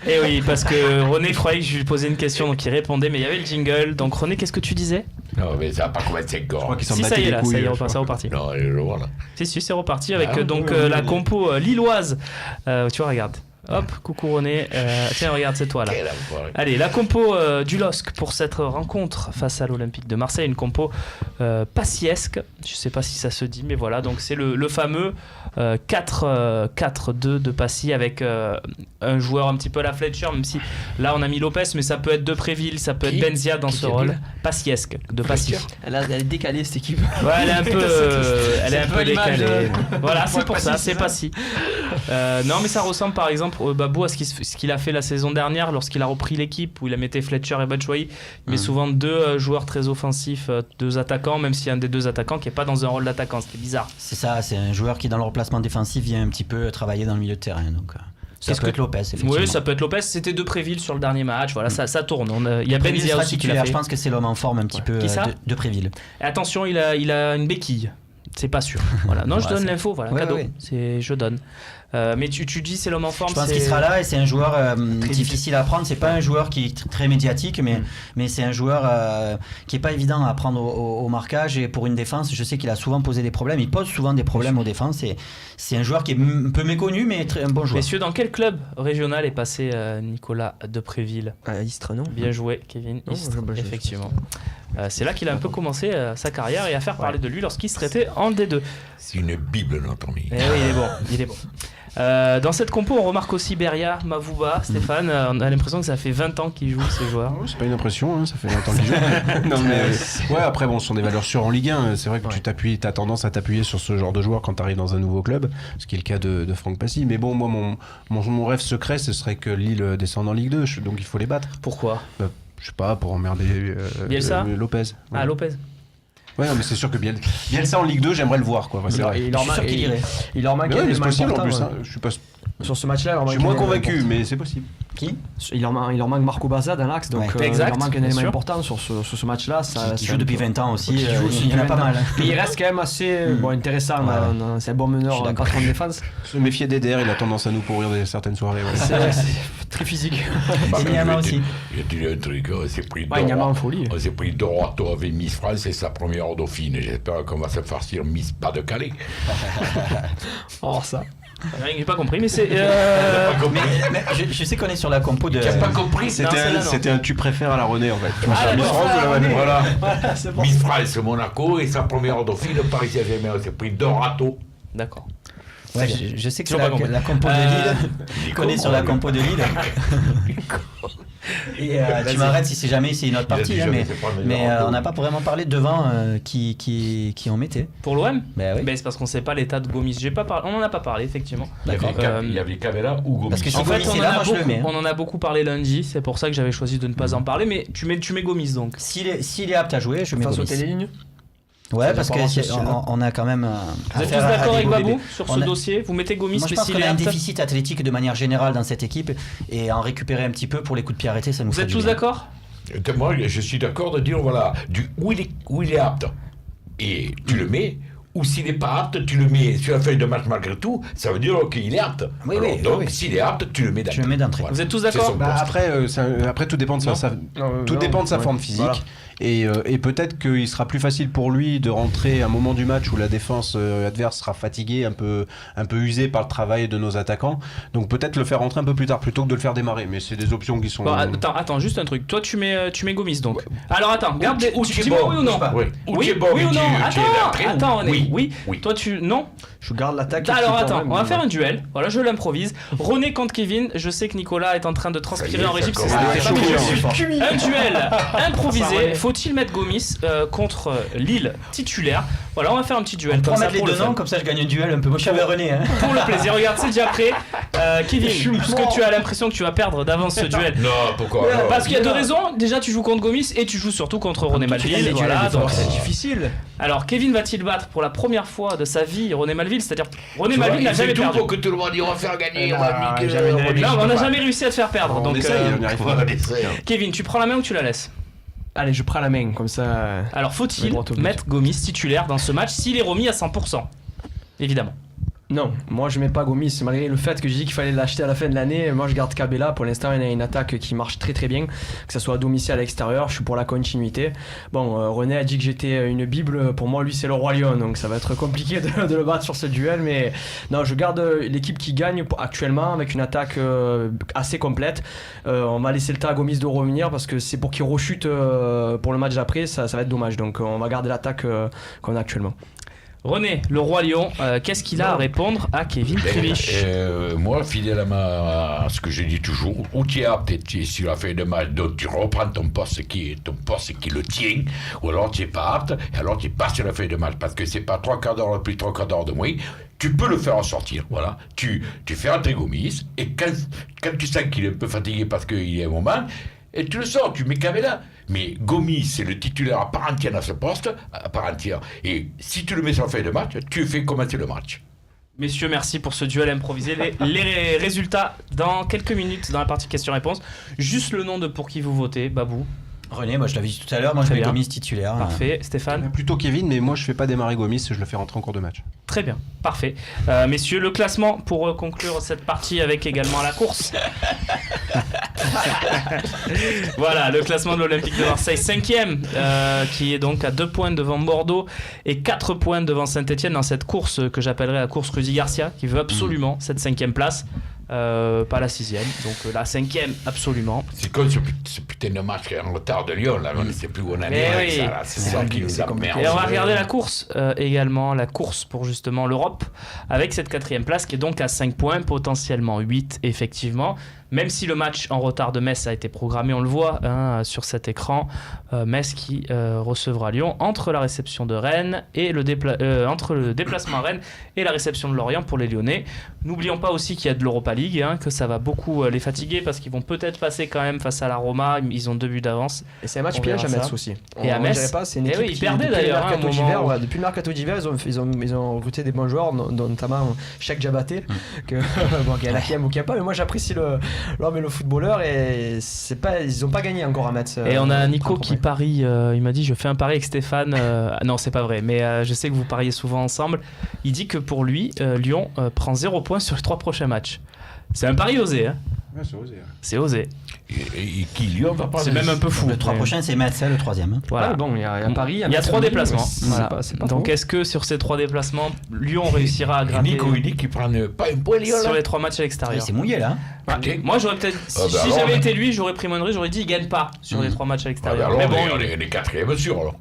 Et oui, parce que René croyait que je lui posais une question, donc il répondait, mais il y avait le jingle. Donc René, qu'est-ce que tu disais? Non, mais ça n'a pas commencé Je crois encore. qu'ils s'en Si, ça battaient y est, les là, couilles. ça y est, je c'est crois. reparti. Non, je le vois là. Si, c'est reparti avec Ah, donc oui, la oui. compo lilloise. Tu vois, regarde. Hop, coucou René. Tiens, regarde, c'est toi là. Quel enfoiré. Allez, la compo du LOSC pour cette rencontre face à l'Olympique de Marseille, une compo passiesque, je sais pas si ça se dit, mais voilà, donc c'est le fameux 4-2 de Passy avec un joueur un petit peu à la Fletcher, même si là on a mis Lopez, mais ça peut être Depréville, ça peut être Benzia dans ce rôle. Passiesque, de Passy. Elle est décalée cette équipe. Ouais, elle est un peu, elle est un peu l'image décalée. Voilà, c'est Ouais, pour Passy, ça, c'est c'est ça. Passy. Non, mais ça ressemble par exemple Babou à ce qu'il a fait la saison dernière lorsqu'il a repris l'équipe où il a metté Fletcher et Batshuayi. Il met souvent deux joueurs très offensifs, deux attaquants, même s'il y a un des deux attaquants qui est pas dans un rôle d'attaquant, ce qui est bizarre. C'est ça, c'est un joueur qui dans le remplacement défensif vient un petit peu travailler dans le milieu de terrain. Donc ça Qu'est-ce peut que- être Lopez, effectivement. Oui, ça peut être Lopez. C'était Depréville sur le dernier match. Voilà, ça tourne. Il y a Préville Benzia sera aussi qui l'a titulaire, fait. je pense que c'est l'homme en forme un petit peu Qui ça de Préville. Et attention, il a une béquille. C'est pas sûr. Voilà. Non, je Ouais, donne c'est- l'info. Voilà, Ouais, cadeau. ouais. Je donne. Mais tu dis c'est l'homme en forme. Je pense c'est- qu'il sera là et c'est un joueur difficile à prendre. C'est pas un joueur qui est très médiatique, mais c'est un joueur qui est pas évident à prendre au marquage. Et pour une défense, je sais qu'il a souvent posé des problèmes. Il pose souvent des problèmes aux défenses. Et c'est un joueur qui est un peu méconnu, mais un bon joueur. Messieurs, dans quel club régional est passé Nicolas Depréville? Istres, non? Bien joué, Kevin Non, Istres, je- effectivement. C'est là qu'il a un peu commencé sa carrière et à faire parler de lui lorsqu'il se traitait en D2. C'est une bible, notre ami. Eh oui, il est bon. Dans cette compo, on remarque aussi Beria, Mavouba, Stéphane. On a l'impression que ça fait 20 ans qu'ils jouent, ces joueurs. Ouais, c'est pas une impression, hein, ça fait longtemps qu'il joue. Non, mais, ouais, après, bon, ce sont des valeurs sûres en Ligue 1. C'est vrai que tu as tendance à t'appuyer sur ce genre de joueur quand tu arrives dans un nouveau club, ce qui est le cas de Franck Passy. Mais bon, moi, mon rêve secret, ce serait que Lille descende en Ligue 2, donc il faut les battre. Pourquoi? Je sais pas, pour emmerder Bielsa Lopez. Ouais. Ah, Lopez. Ouais, non, mais c'est sûr que Bielsa en Ligue 2, j'aimerais le voir, quoi. Ouais, c'est vrai. Il Je leur suis sûr qu'il irait. manquait Mais ouais, mais des c'est éléments possible en importants, plus. ouais. Hein. Je suis pas. Sur ce match-là, il leur Je suis manquait moins un élément convaincu, important. mais c'est possible. Qui Il leur manque Marco Bazza dans l'axe, donc Ouais. Exact, il leur manque un bien élément sûr. important sur ce match-là. qui joue depuis 20 ans aussi. Qui joue Il y en a pas mal. Mais il reste quand même assez intéressant. Ouais, C'est un bon Je meneur, suis un d'accord. patron de défense. Se méfier d'Eder, il a tendance à nous pourrir certaines soirées. Ouais. C'est très physique. Bah, Et Niama je vais te- aussi. Je vais te dire un truc, on s'est pris Ouais, Niama en folie. On s'est pris Doroto avec Miss France et sa première dauphine. J'espère qu'on va se farcir Miss Pas de Calais. Oh, ça. J'ai pas compris, mais c'est. Mais je sais qu'on est sur la compo de. Tu n'as pas compris? Non, celle-là, non. C'était un tu préfères à la René en fait. Tu vois, Ah, sur Miss d'accord. France, Ah, ouais, voilà. C'est bon. Miss France, Monaco et sa première dauphine, Paris Saint-Germain. On s'est pris Dorato. D'accord. Ouais, je sais que c'est Toujours pas compris. la compo de Lille. qu'on est sur la compo de Lille. Et tu m'arrêtes si c'est jamais c'est une autre Il a partie, dit hein, jamais, mais, c'est pas le mais meilleur on n'a pas vraiment parlé de devant qui en mettait. Pour l'OM Ben oui. C'est parce qu'on sait pas l'état de Gomis. On en a pas parlé, effectivement. D'accord. Il y avait Cavella ou Gomis. Parce que si En fait, Gomis est là, moi je le mets. on en a beaucoup parlé lundi. C'est pour ça que j'avais choisi de ne pas en parler. Mais tu mets Gomis donc. S'il est apte à jouer, je mets Face aux Gomis. télélignes. Ouais, Ça parce dépend que aussi, on a quand même. Vous êtes tous d'accord avec Babou sur ce On a- dossier? Vous mettez Gomis, Moi je mais pense s'il qu'on est a un apte. déficit athlétique de manière générale dans cette équipe et en récupérer un petit peu pour les coups de pied arrêtés, ça nous Vous ferait êtes du tous bien. d'accord? Moi, je suis d'accord de dire, voilà, où il est apte. Et tu le mets, ou s'il n'est pas apte, tu le mets sur la feuille de match malgré tout, ça veut dire qu'il est apte. Oui, Alors, oui, donc, oui. s'il est apte, tu le mets Tu le mets d'entrée. Vous êtes tous C'est d'accord? son Bah, poste. après, tout dépend de tout dépend de sa forme physique. Voilà. Et peut-être qu'il sera plus facile pour lui de rentrer à un moment du match où la défense adverse sera fatiguée, un peu usée par le travail de nos attaquants. Donc peut-être le faire rentrer un peu plus tard plutôt que de le faire démarrer. Mais c'est des options qui sont. Bon, attends, juste un truc. Toi, tu mets Gomis donc. Alors attends, garde. Ou Tu tu es dis-moi bon, oui ou non? oui. Ou tu es bon, oui mais ou non? tu es d'entrée, Attends, oui. oui. Toi, tu non? Je garde l'attaque. Alors attends, on va faire un duel. Voilà, je l'improvise. René contre Kevin. Je sais que Nicolas est en train de transpirer en régie parce que Ça y est, c'était ça pas commence. bien. Un duel improvisé. faut-il mettre Gomis contre Lille titulaire? Voilà, on va faire un petit duel. On peut comme ça mettre les pour le deux fun. noms, comme ça je gagne un duel un peu. Moi je suis avec René. Hein. Pour le plaisir. Regarde, c'est déjà prêt. Kevin, est-ce que tu as l'impression que tu vas perdre d'avance ce duel? Non, pourquoi non. Parce qu'il y a deux raisons. Déjà, tu joues contre Gomis et tu joues surtout contre René Malville. Voilà, donc c'est difficile. alors, Kevin va-t-il battre pour la première fois de sa vie René Malville? C'est-à-dire, René Malville n'a jamais tout perdu. pour que tout le monde dise on va faire gagner, on Non, va niquer. jamais on va gagné. Non, niquer. on n'a jamais réussi à te faire perdre. On Donc, essaye, on y arrive On pas. va essayer. Kevin, tu prends la main ou tu la laisses? Allez, je prends la main, comme ça. Alors, faut-il Droit au but. mettre Gomis titulaire dans ce match s'il est remis à 100%? Évidemment. Non, moi je mets pas Gomis, malgré le fait que j'ai dit qu'il fallait l'acheter à la fin de l'année. Moi je garde Cabella, pour l'instant il a une attaque qui marche très très bien, que ce soit à domicile à l'extérieur, je suis pour la continuité. Bon, René a dit que j'étais une bible, pour moi lui c'est le roi lion, donc ça va être compliqué de le battre sur ce duel, mais non, je garde l'équipe qui gagne actuellement avec une attaque assez complète. On va laisser le temps à Gomis de revenir parce que c'est pour qu'il rechute pour le match d'après, ça va être dommage, donc on va garder l'attaque qu'on a actuellement. René, le roi lion, qu'est-ce qu'il a à répondre à Kevin Krivich? Moi, fidèle à ce que je dis toujours, ou tu es apte et tu es sur la fin de match, donc tu reprends ton poste qui le tient, ou alors tu n'es pas apte, et alors tu passes sur la fin de match, parce que c'est pas 3 quarts d'heure de plus, 3 quarts d'heure de moins, tu peux le faire en sortir, voilà. Tu fais entrer Gomis, et quand tu sens qu'il est un peu fatigué parce qu'il est un moment, et tu le sors, tu mets Cabella. Mais Gomis, c'est le titulaire à part entière dans ce poste, à part entière. Et si tu le mets sur la fin de match, tu fais commencer le match. Messieurs, merci pour ce duel improvisé. Les résultats dans quelques minutes dans la partie questions-réponses. Juste le nom de pour qui vous votez, Babou. René, moi je l'avais dit tout à l'heure, moi je Très mets bien. Gomis titulaire. Parfait. Stéphane? Plutôt Kevin, mais moi je fais pas démarrer Gomis, je le fais rentrer en cours de match. Très bien. Parfait. Messieurs, le classement pour conclure cette partie avec également la course. Voilà, le classement de l'Olympique de Marseille, 5e, qui est donc à 2 points devant Bordeaux et 4 points devant Saint-Etienne dans cette course que j'appellerai la course Rudy Garcia, qui veut absolument cette 5e place. Pas la 6e, donc la 5e absolument. C'est comme ce putain de match en retard de Lyon, là, on ne sait plus où on en est Mais avec oui. ça, là. C'est ça qui nous emmerde. Et on va regarder la course également, la course pour justement l'Europe, avec cette 4e place qui est donc à 5 points, potentiellement 8 effectivement. Même si le match en retard de Metz a été programmé, on le voit sur cet écran, Metz qui recevra Lyon entre la réception de Rennes et entre le déplacement à Rennes et la réception de Lorient pour les Lyonnais. N'oublions pas aussi qu'il y a de l'Europa League, que ça va beaucoup les fatiguer parce qu'ils vont peut-être passer quand même face à la Roma, ils ont 2 buts d'avance. Et c'est un match On piège à verra Metz ça. aussi. Et à On Metz, dirait pas, c'est une eh équipe oui, ils qui, perdaient depuis le d'ailleurs, mercato à un d'hiver, moment. depuis le mercato d'hiver, ils ont recruté des bons joueurs, notamment Cheikh Diabaté, qu'il y en a qui aiment ou qui n'aiment pas, mais moi j'apprécie l'homme et le footballeur, et ils n'ont pas gagné encore à Metz. Et on a Nico qui parie, il m'a dit je fais un pari avec Stéphane, non c'est pas vrai, mais je sais que vous pariez souvent ensemble, il dit que pour lui, Lyon prend 0 points sur les 3 prochains matchs. C'est un pari osé, Ouais, c'est osé. c'est osé, Et qui Lyon va pas. c'est même un peu fou. Le 3 prochain c'est Metz, le 3e. Voilà. Bon, il y a Paris, Il y a 3 déplacements. C'est Voilà. pas Donc trop. est-ce que sur ces 3 déplacements, Lyon réussira à gratter Nico, il dit qu'il prend pas un point Lyon, sur là. les 3 matchs à l'extérieur? C'est mouillé là. Ouais. Moi j'aurais peut-être, si bah alors, j'avais on- été lui, j'aurais pris Mondry, j'aurais dit il gagne pas sur les 3 matchs à Ah, l'extérieur. bah alors, mais bon, on est 4e sûr, alors.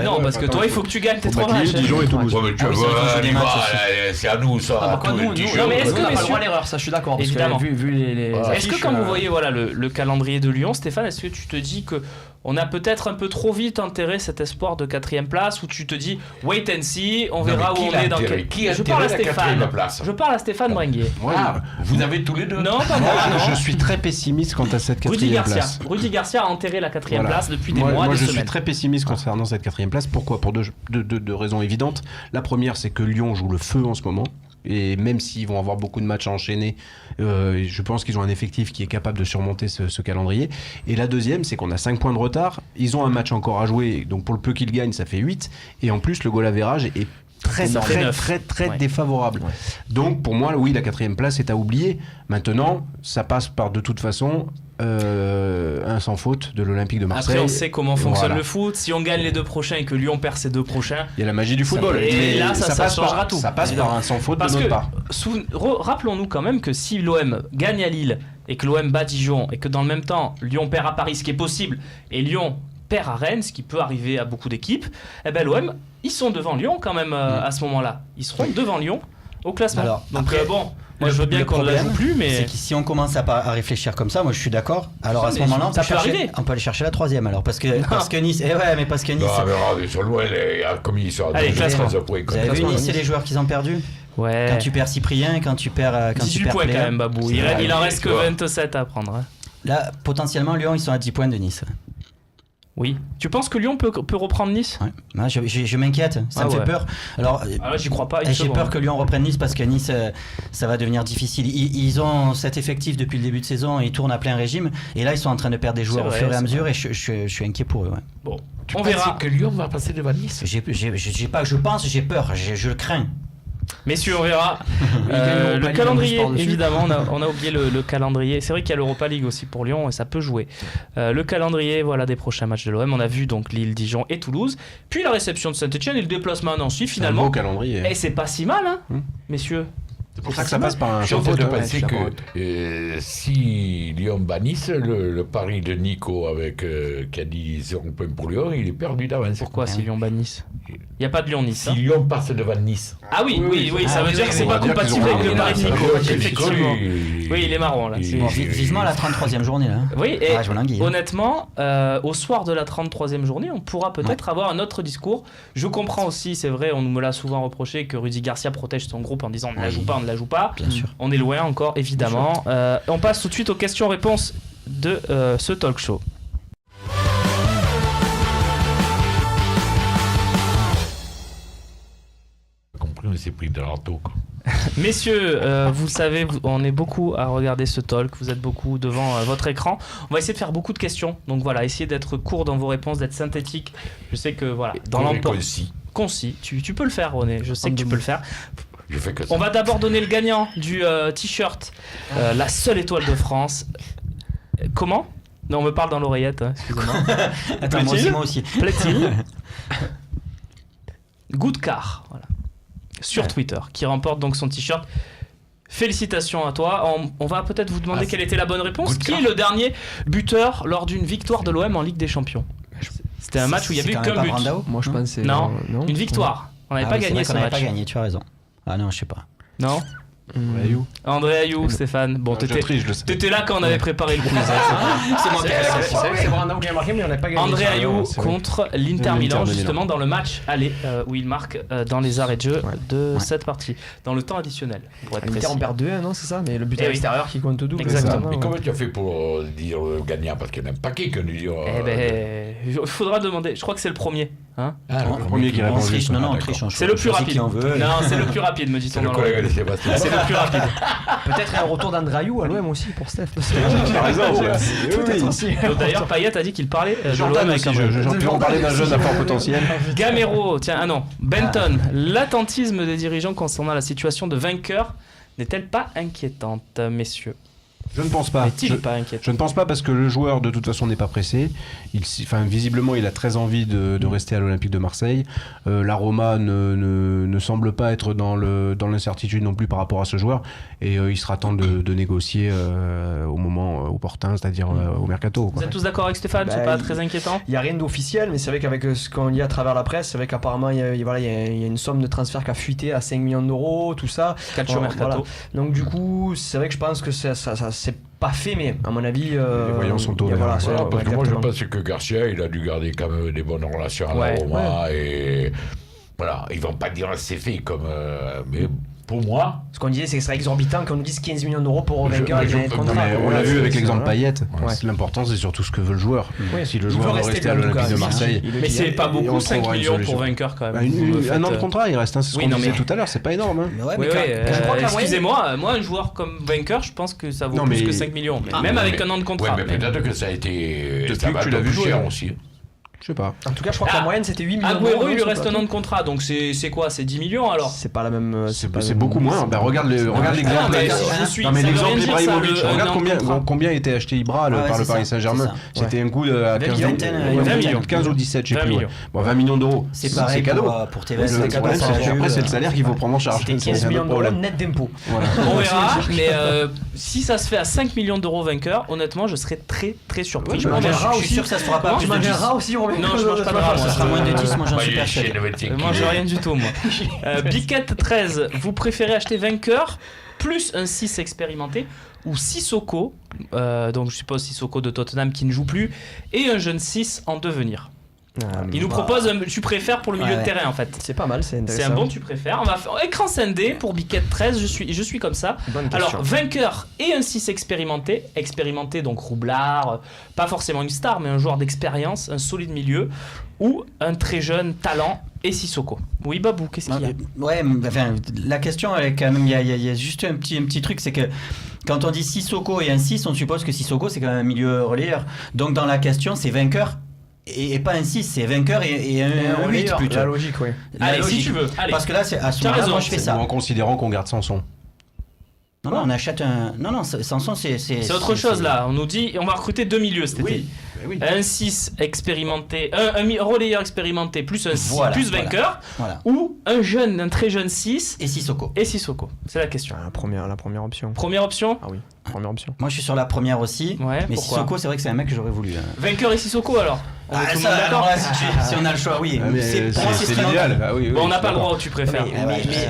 non, ouais, parce que attends, toi il faut que tu gagnes tes 3 matchs. Dijon et Toulouse. Ouais, mais tu Ah oui, ça vois, fait des on y matchs va, aussi. là, c'est à nous, ça. Ah, tous les nous, 10 non, jours. mais est-ce que, on n'a pas le messieurs- droit à l'erreur, ça je suis d'accord. Parce Évidemment. que vu les Est-ce que affiches, quand vous voyez voilà, le calendrier de Lyon, Stéphane, est-ce que tu te dis que on a peut-être un peu trop vite enterré cet espoir de 4e place, ou tu te dis wait and see, on Non, verra mais où qui on l'a est dans enterré quel... Qui a Je parle à enterré la Stéphane. 4e place Je parle à Stéphane Bringuier. Ah, vous avez tous les deux. Non, pas moi. Je non. suis très pessimiste quant à cette Rudy 4e Garcia. place. Rudy Garcia a enterré la 4e Voilà. place depuis des moi, mois, moi, des je semaines. suis très pessimiste concernant cette 4e place. Pourquoi? Pour deux raisons évidentes. La première, c'est que Lyon joue le feu en ce moment. Et même s'ils vont avoir beaucoup de matchs à enchaîner, je pense qu'ils ont un effectif qui est capable de surmonter ce calendrier. Et la deuxième, c'est qu'on a 5 points de retard. Ils ont un match encore à jouer, donc pour le peu qu'ils gagnent, ça fait 8. Et en plus, le goal average est très Énorme. très Neuf. très très Ouais. défavorable. Donc pour moi, oui, la 4e place est à oublier. Maintenant, ça passe par de toute façon un sans faute de l'Olympique de Marseille. Après, on sait comment fonctionne Voilà. le foot. Si on gagne les 2 prochains et que Lyon perd ses 2 prochains, Il y a la magie du football. Et Mais là, ça passe changera par, tout. Ça passe par un sans faute parce de que notre part. rappelons-nous quand même que si l'OM gagne à Lille et que l'OM bat Dijon et que dans le même temps Lyon perd à Paris, ce qui est possible, et Lyon perd à Rennes, ce qui peut arriver à beaucoup d'équipes, eh ben l'OM, ils sont devant Lyon quand même à ce moment-là. Ils seront devant Lyon au classement. Alors, donc après, bon, Moi, je veux bien Le qu'on ne la joue problème, plus, mais c'est que si on commence à réfléchir comme ça, moi je suis d'accord. Alors à ce Mais moment-là, ça peut arriver. on peut aller chercher la troisième alors parce que Nice. Parce que Nice. Non, mais regarde, sur loin, comme ils sont à Allez, classement. 15 points. Vous avez vu Nice et les joueurs qu'ils ont perdus. ouais. Quand tu perds Cyprien, quand tu perds 18 points quand même, Babou. Il en reste que 27 à prendre. Hein. Là, potentiellement, Lyon, ils sont à 10 points de Nice. Oui. Tu penses que Lyon peut reprendre Nice? Ouais. Moi, je m'inquiète, ça me fait peur. Alors, j'y crois pas. j'ai peur que Lyon reprenne Nice parce que Nice, ça va devenir difficile. Ils ont cet effectif depuis le début de saison et ils tournent à plein régime. Et là, ils sont en train de perdre des joueurs au fur et à mesure et je suis inquiet pour eux. Ouais. Bon, Tu on penses verra. que Lyon va passer devant Nice? J'ai pas, je pense, j'ai peur, je le crains. Messieurs, on verra. gagneront Le pas, calendrier, ils vont juste évidemment, on a oublié le calendrier. C'est vrai qu'il y a l'Europa League aussi pour Lyon et ça peut jouer. Le calendrier, voilà, des prochains matchs de l'OM. On a vu donc Lille, Dijon et Toulouse. Puis la réception de Saint-Etienne et le déplacement à Nancy C'est un finalement. beau calendrier. Et c'est pas si mal, hein, messieurs. C'est pour ça que ça passe par un Je suis en train de championnat. penser que si Lyon bat Nice, le pari de Nico avec qui a dit 0 point pour Lyon, il est perdu d'avance. Pourquoi si Lyon bat Nice? Il n'y a pas de Lyon-Nice. Si Lyon passe devant Nice. Ah oui, ça veut dire que c'est on pas va dire compatible qu'ils ont avec le raison. pari de Ça veut Nico. dire que Effectivement. Nico, Oui, il est marrant là. il- Bon, vivement la 33e journée là. Oui, et Ah, je m'enguille, hein. honnêtement, au soir de la 33e journée, on pourra peut-être avoir un autre discours. Je comprends aussi, c'est vrai, on me l'a souvent reproché, que Rudy Garcia protège son groupe en disant on ne la joue pas, on ne la joue pas. Bien sûr. On est loin encore, évidemment. On passe tout de suite aux questions-réponses de ce talk show. compris, on s'est pris de l'auto. Messieurs, vous le savez, on est beaucoup à regarder ce talk, vous êtes beaucoup devant votre écran. On va essayer de faire beaucoup de questions, donc voilà, essayez d'être court dans vos réponses, d'être synthétique. Je sais que voilà, dans l'emploi concis, tu peux le faire René, je sais que tu peux le faire. Je fais que ça. On va d'abord donner le gagnant du t-shirt, la seule étoile de France. Comment? Non, on me parle dans l'oreillette, hein, excusez-moi. Attends, moi aussi. Plaît-il? Goodcar, voilà, sur Twitter, qui remporte donc son t-shirt. Félicitations à toi. On va peut-être vous demander quelle était la bonne réponse. Qui est le dernier buteur lors d'une victoire de l'OM en Ligue des Champions? C'était un match où il y avait eu qu'un but. Moi je pense que c'est. Non, une victoire. On n'avait pas gagné ce On n'avait match. pas gagné, tu as raison. Ah non, je sais pas. Non. André Ayou, Stéphane. Bon, Je triche, je le sais. t'étais là quand on avait préparé le quiz. C'est moi qui ai la question. C'est Brandon qui a marqué, mais on n'a pas gagné. André Ayou c'est vrai. contre l'Inter L'Inter Milan, de Milan. justement dans le match aller où il marque dans les arrêts de jeu de cette partie, dans le temps additionnel. Pour être L'Inter précis. on perd 2-1, non, c'est ça? Mais le but Eh à oui. l'extérieur qui compte double. Exactement. Mais comment tu as fait pour dire le gagnant? Parce qu'il y en a un paquet qui ont dû dire. Eh ben, il faudra demander. Je crois que c'est le premier. Hein, le premier qui répond On triche, juste. non, on d'accord. triche. c'est le plus rapide. Qui en veut. Non, c'est le plus rapide, me C'est dit-on le dans collègue de l'oreille. Sébastien. C'est le plus rapide. Peut-être un retour d'André Ayou à l'OM aussi pour Steph. Par exemple, Peut-être aussi. Donc, d'ailleurs, Payet a dit qu'il parlait de Jordan l'OM avec aussi, un je en parler d'un jeune à fort potentiel. Gamero, tiens, Benton, l'attentisme des dirigeants concernant la situation de vainqueur n'est-elle pas inquiétante, messieurs? Je ne pense pas. N'est-il pas inquiétant? Je ne pense pas parce que le joueur de toute façon n'est pas pressé. Visiblement il a très envie de rester à l'Olympique de Marseille. La Roma ne semble pas être dans l'incertitude non plus par rapport à ce joueur. Et il sera temps de négocier au moment opportun, c'est-à-dire au mercato. Vous êtes tous d'accord avec Stéphane? C'est pas très inquiétant? Il n'y a rien d'officiel, mais c'est vrai qu'avec ce qu'on lit à travers la presse, c'est vrai qu'apparemment il y a une somme de transfert qui a fuité à 5 millions d'euros, tout ça. Calcio mercato. Voilà. Donc du coup, c'est vrai que je pense que ça c'est pas fait, mais à mon avis. Les voyants sont au vert. voilà, Voilà, parce que moi je exactement. pense que Garcia il a dû garder quand même des bonnes relations à Ouais, la Roma et voilà, ils vont pas dire c'est fait comme mais pour moi Ce qu'on disait, c'est que ce serait exorbitant qu'on nous dise 15 millions d'euros pour un vainqueur avec un contrat. Mais on l'a Voilà, vu avec c'est- l'exemple voilà. Payet. Ouais. L'important c'est surtout ce que veut le joueur. Oui. Si le Il joueur veut veut rester rester à là, en tout l'Olympique cas, de oui. Marseille. Mais c'est pas Et beaucoup, on 5 trouvera une millions solution. pour vainqueur quand même. Un an de contrat, il reste, c'est ce Oui, qu'on non, disait mais- tout à l'heure, c'est pas énorme. Hein. Ouais, Oui, mais oui, je crois que la moyenne- excusez-moi, moi un joueur comme vainqueur, je pense que ça vaut Non, plus mais- que 5 millions. Ah, Même mais- avec un an de contrat. ouais, mais peut-être que ça a été Depuis ça va que tu l'as être vu plus jouer, cher hein. aussi. Je sais pas. En tout cas, je crois que la moyenne c'était 8 millions Agüero, d'euros. il lui sur reste le un an plateau. de contrat, donc c'est quoi? C'est 10 millions alors? C'est pas la même. C'est beaucoup moins. Bah, regarde l'exemple. Non, mais je suis. Non mais ça veut l'exemple rien dire, Ibrahimovic, ça, regarde un an de contrat. combien était acheté Ibra Ah ouais, par le c'est Paris ça, Saint-Germain. c'est C'était un coup à 15 millions. 15 ou 17, je sais 20 plus. millions. Bon, 20 millions d'euros. C'est pareil cadeau. pour Tevez. Le problème, c'est qu'après, c'est le salaire qu'il faut prendre en charge. C'était C'est 15 un millions autre d'euros problème. net d'impôts. Voilà. On verra, mais si ça se fait à 5 millions d'euros vainqueur, honnêtement, je serais très très surpris. Ouais, Je bah, m'en Je verrai suis sûr que ça se fera pas. Comment plus Tu de m'en 10. verras aussi, Romain. Non, je mange pas de rats, moi. Ça sera moins de 10, moi j'en suis J'ai persuadé. 25 Je mange kilos. rien du tout, moi. Biquette 13, vous préférez acheter vainqueur plus un 6 expérimenté ou Sissoko, donc je suppose Sissoko de Tottenham qui ne joue plus, et un jeune 6 en devenir. Il nous propose un tu préfères pour le milieu de terrain en fait. C'est pas mal, c'est intéressant. C'est un bon tu préfères. On va faire écran scindé pour Biquette 13, je suis comme ça. Bonne question. Alors, vainqueur et un 6 expérimenté. Expérimenté, donc roublard, pas forcément une star, mais un joueur d'expérience, un solide milieu, ou un très jeune talent et Sissoko. Oui, Babou, qu'est-ce qu'il y a? Ouais, mais, enfin, la question, elle est quand même, il y a juste un petit truc, c'est que quand on dit Sissoko et un 6, on suppose que Sissoko, c'est quand même un milieu relayeur. Donc, dans la question, c'est vainqueur et pas un 6, c'est vainqueur et un 8 plutôt. La logique, oui. La Allez, logique. si tu veux. Allez. Parce que là, c'est à ce Tu as moment-là, raison, moi, je fais Ou ça. en considérant qu'on garde Sanson. Non, on achète un. Non, Sanson, c'est. C'est autre chose là. On nous dit on va recruter 2 milieux cet été. Oui. Un 6 expérimenté, un relayeur expérimenté plus un 6 Voilà, plus vainqueur, Voilà. ou un très jeune 6 Et Sissoko. et Sissoko. C'est la question. La première option. Première option. Ah oui, première option. Moi, je suis sur la première aussi. Ouais, Mais pourquoi Sissoko, c'est vrai que c'est un mec que j'aurais voulu. Vainqueur et Sissoko alors. On est tout le monde d'accord. Si on a le choix, oui. Ah, mais Pour moi, c'est ce serait l'idéal. Ah oui, oui, Bon, on n'a je pas suis le droit d'accord. où tu préfères.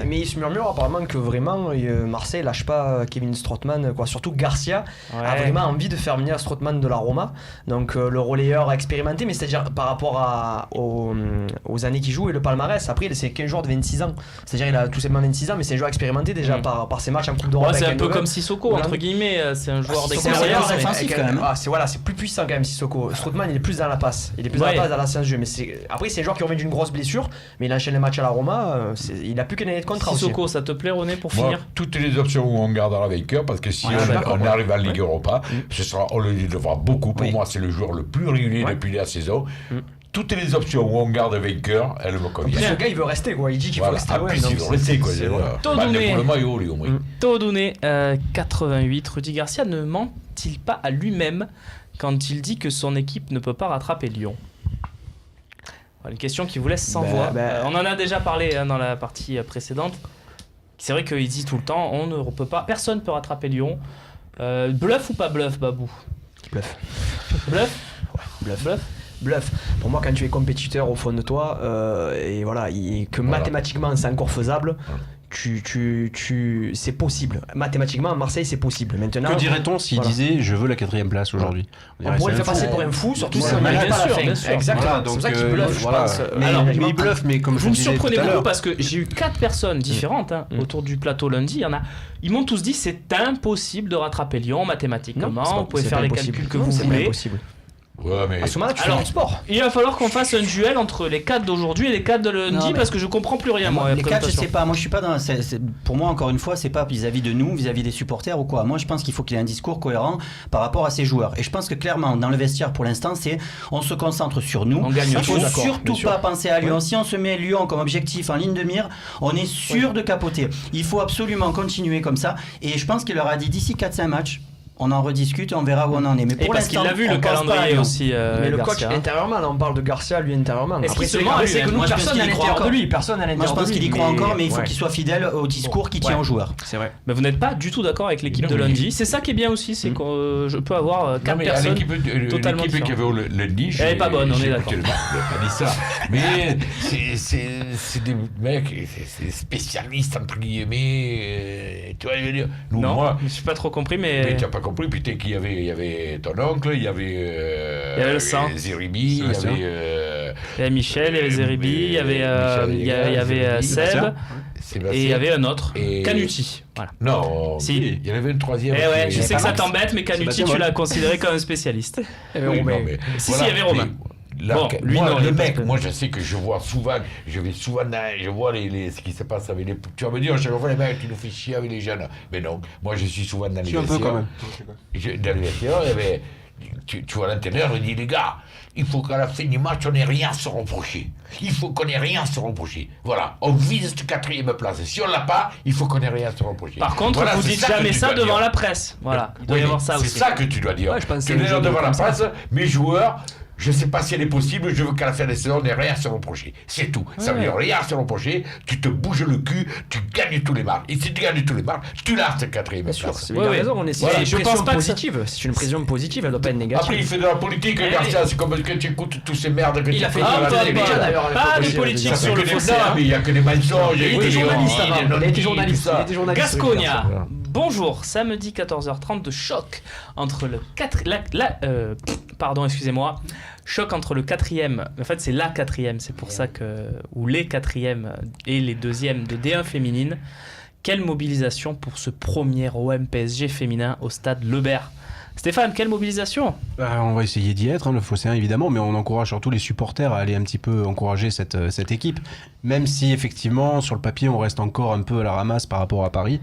Mais il se murmure apparemment que vraiment Marseille lâche pas Kevin Strootman, quoi. Surtout Garcia a vraiment envie de faire venir Strootman de la Roma, donc le relayeur expérimenté, mais c'est-à-dire par rapport aux années qu'il joue et le palmarès. Après, c'est qu'un joueur de 26 ans, c'est-à-dire il a tout simplement 26 ans, mais c'est un joueur expérimenté déjà par ses matchs en Coupe d'Europe. Ouais, c'est avec un peu Eindhoven. comme Sissoko entre guillemets. C'est un joueur Sissoko, d'expérience. c'est mais- offensif, quand même. C'est plus puissant quand même Sissoko. Strootman il est plus dans la passe, il est plus dans Ouais. la passe, dans la séance de jeu, mais après c'est un joueur qui revient d'une grosse blessure, mais il enchaîne les matchs à la Roma, il a plus qu'une année de contrat aussi. Sissoko, ça te plaît René pour Moi, finir? toutes les options où on gardera vainqueur, parce que si Ouais, je suis d'accord, on ouais. arrive en Ligue Europa, on le devra beaucoup. Pour Oui. moi, c'est le joueur le plus régulier Ouais. depuis la saison. Toutes les options où on garde vainqueur, elles me En plus, conviennent. ce gars il veut rester quoi, il dit qu'il faut Voilà. rester. En ouais, plus, donc il veut c'est- rester quoi. c'est- Todouné. Pour le maillot, lui, au moins. Todouné, 88. Rudy Garcia ne ment-il pas à lui-même quand il dit que son équipe ne peut pas rattraper Lyon? Voilà, une question qui vous laisse sans voix. On en a déjà parlé dans la partie précédente. C'est vrai qu'il dit tout le temps, on ne peut pas, personne ne peut rattraper Lyon. Bluff ou pas bluff, Babou? Bluff. Bluff. Bluff. Bluff. Pour moi, quand tu es compétiteur au fond de toi, et voilà, que mathématiquement c'est encore faisable, c'est possible. Mathématiquement, à Marseille, c'est possible. Maintenant, Que dirait-on s'il voilà. disait je veux la 4ème place aujourd'hui? on pourrait le faire passer pour un fou, surtout si Ouais, on bien n'arrive pas à la sûr, fin. bien sûr. Exactement. Voilà, C'est pour donc, ça qu'il bluffe, je voilà. pense. Mais, Alors, mais il bluffe, mais comme je Vous me disais surprenez tout à beaucoup l'heure, parce que j'ai eu 4 personnes différentes autour du plateau lundi. Ils m'ont tous dit c'est impossible de rattraper Lyon mathématiquement. Vous pouvez faire les calculs que vous voulez. Ouais, mais À ce moment-là, tu Alors, fais du sport. Il va falloir qu'on fasse un duel entre les 4 d'aujourd'hui et les 4 de lundi Non, mais- parce que je comprends plus rien moi. Les 4, je présentation. sais pas. Moi, je suis pas dans. Pour moi, encore une fois, c'est pas vis-à-vis de nous, vis-à-vis des supporters ou quoi. Moi, je pense qu'il faut qu'il y ait un discours cohérent par rapport à ces joueurs. Et je pense que clairement, dans le vestiaire, pour l'instant, on se concentre sur nous. On gagne Il tout, faut d'accord, surtout bien sûr. pas penser à Lyon. Si on se met Lyon comme objectif en ligne de mire, on est sûr de capoter. Il faut absolument continuer comme ça. Et je pense qu'il leur a dit d'ici 4-5 matchs. On en rediscute et on verra où on en est. Mais Et pour parce qu'il l'instant, a vu on le pense pas à calendrier Lyon. aussi. Mais le coach Garcia. intérieurement, là on parle de Garcia, lui intérieurement. Est-ce Après, qu'il se c'est ment à grave, lui, c'est que hein? nous, Moi, je pense personne à qu'il y croit l'intérieur de encore. lui, personne à Moi, l'intérieur je de pense lui. qu'il y croit encore, mais il faut ouais. qu'il soit fidèle au discours qui tient aux joueurs. C'est vrai. Mais vous n'êtes pas du tout d'accord avec l'équipe Non, de mais- lundi. C'est ça qui est bien aussi, c'est que je peux avoir 4 Non, mais personnes. totalement l'équipe qui avait au lundi, Elle est pas bonne, on est d'accord. Je n'ai pas dit ça. Mais c'est des mecs, c'est des spécialistes, entre guillemets. Tu vois, je veux dire. Nous, Non, moi, je suis pas trop compris, mais mais tu n'as pas compris, putain, qu'il y avait ton oncle, il y avait le sang. Zeribi, il y Sébastien. avait. il y avait Michel, il y avait Zeribi, il y avait Seb, Sébastien. et il y avait un autre, Et- Canuti. Voilà. Non, Si. il y en avait une troisième. Eh ouais, qui- je sais que ça pas t'embête, mais Canuti, Sébastien, tu ouais. l'as considéré comme un spécialiste. Oui, non, mais Si, voilà, il y avait Romain. mais là, Bon, lui, moi, non, le il est mec, pas- moi je sais que je vois souvent, je vois ce qui se passe avec les. Tu vas me dire, à chaque fois, les mecs, tu nous fais chier avec les jeunes. Mais non, moi je suis souvent dans les je suis un peu vestiaires. quand même. Dans les vestiaires, il y avait- tu vois l'entraîneur, il dit, les gars, il faut qu'à la fin du match, on n'ait rien à se reprocher. Il faut qu'on ait rien à se reprocher. Voilà, on vise cette 4e place. Si on l'a pas, il faut qu'on ait rien à se reprocher. Par contre, Voilà, vous c'est dites ça que jamais tu ça dois devant dire. la presse. Voilà, il doit Oui, y avoir mais ça c'est aussi. ça que tu dois dire. Ouais, je pense que tu c'est dois un dire jeu devant la comme ça. presse, mes joueurs, Je ne sais pas si elle est possible, je veux qu'à la fin de la saison, on n'ait rien sur le projet. C'est tout. Ça veut dire rien sur le projet, tu te bouges le cul, tu gagnes tous les matchs. Et si tu gagnes tous les matchs, tu l'as cette 4e Bien sûr, place. il a raison, c'est je une pense pression pas que positive. C'est une pression positive, elle doit pas être négative. Après, il fait de la politique, Garcia, c'est comme que tu écoutes tous ces merdes que tu Il a fait écoutes à la télé. pas de politique Ça sur fait le que des fossé. blagues, mais il n'y a que des mensonges. Il était journaliste avant. Il a été journaliste. Gasconia. Bonjour, samedi 14h30 de choc entre le 4... pardon, excusez-moi. Choc entre le 4e, en fait c'est la 4e, c'est pour ça que... Ou les 4e et les 2e de D1 féminine. Quelle mobilisation pour ce premier OM PSG féminin au stade Lebert. Stéphane, quelle mobilisation? On va essayer d'y être, le Phocéen évidemment, mais on encourage surtout les supporters à aller un petit peu encourager cette équipe, même si effectivement sur le papier on reste encore un peu à la ramasse par rapport à Paris.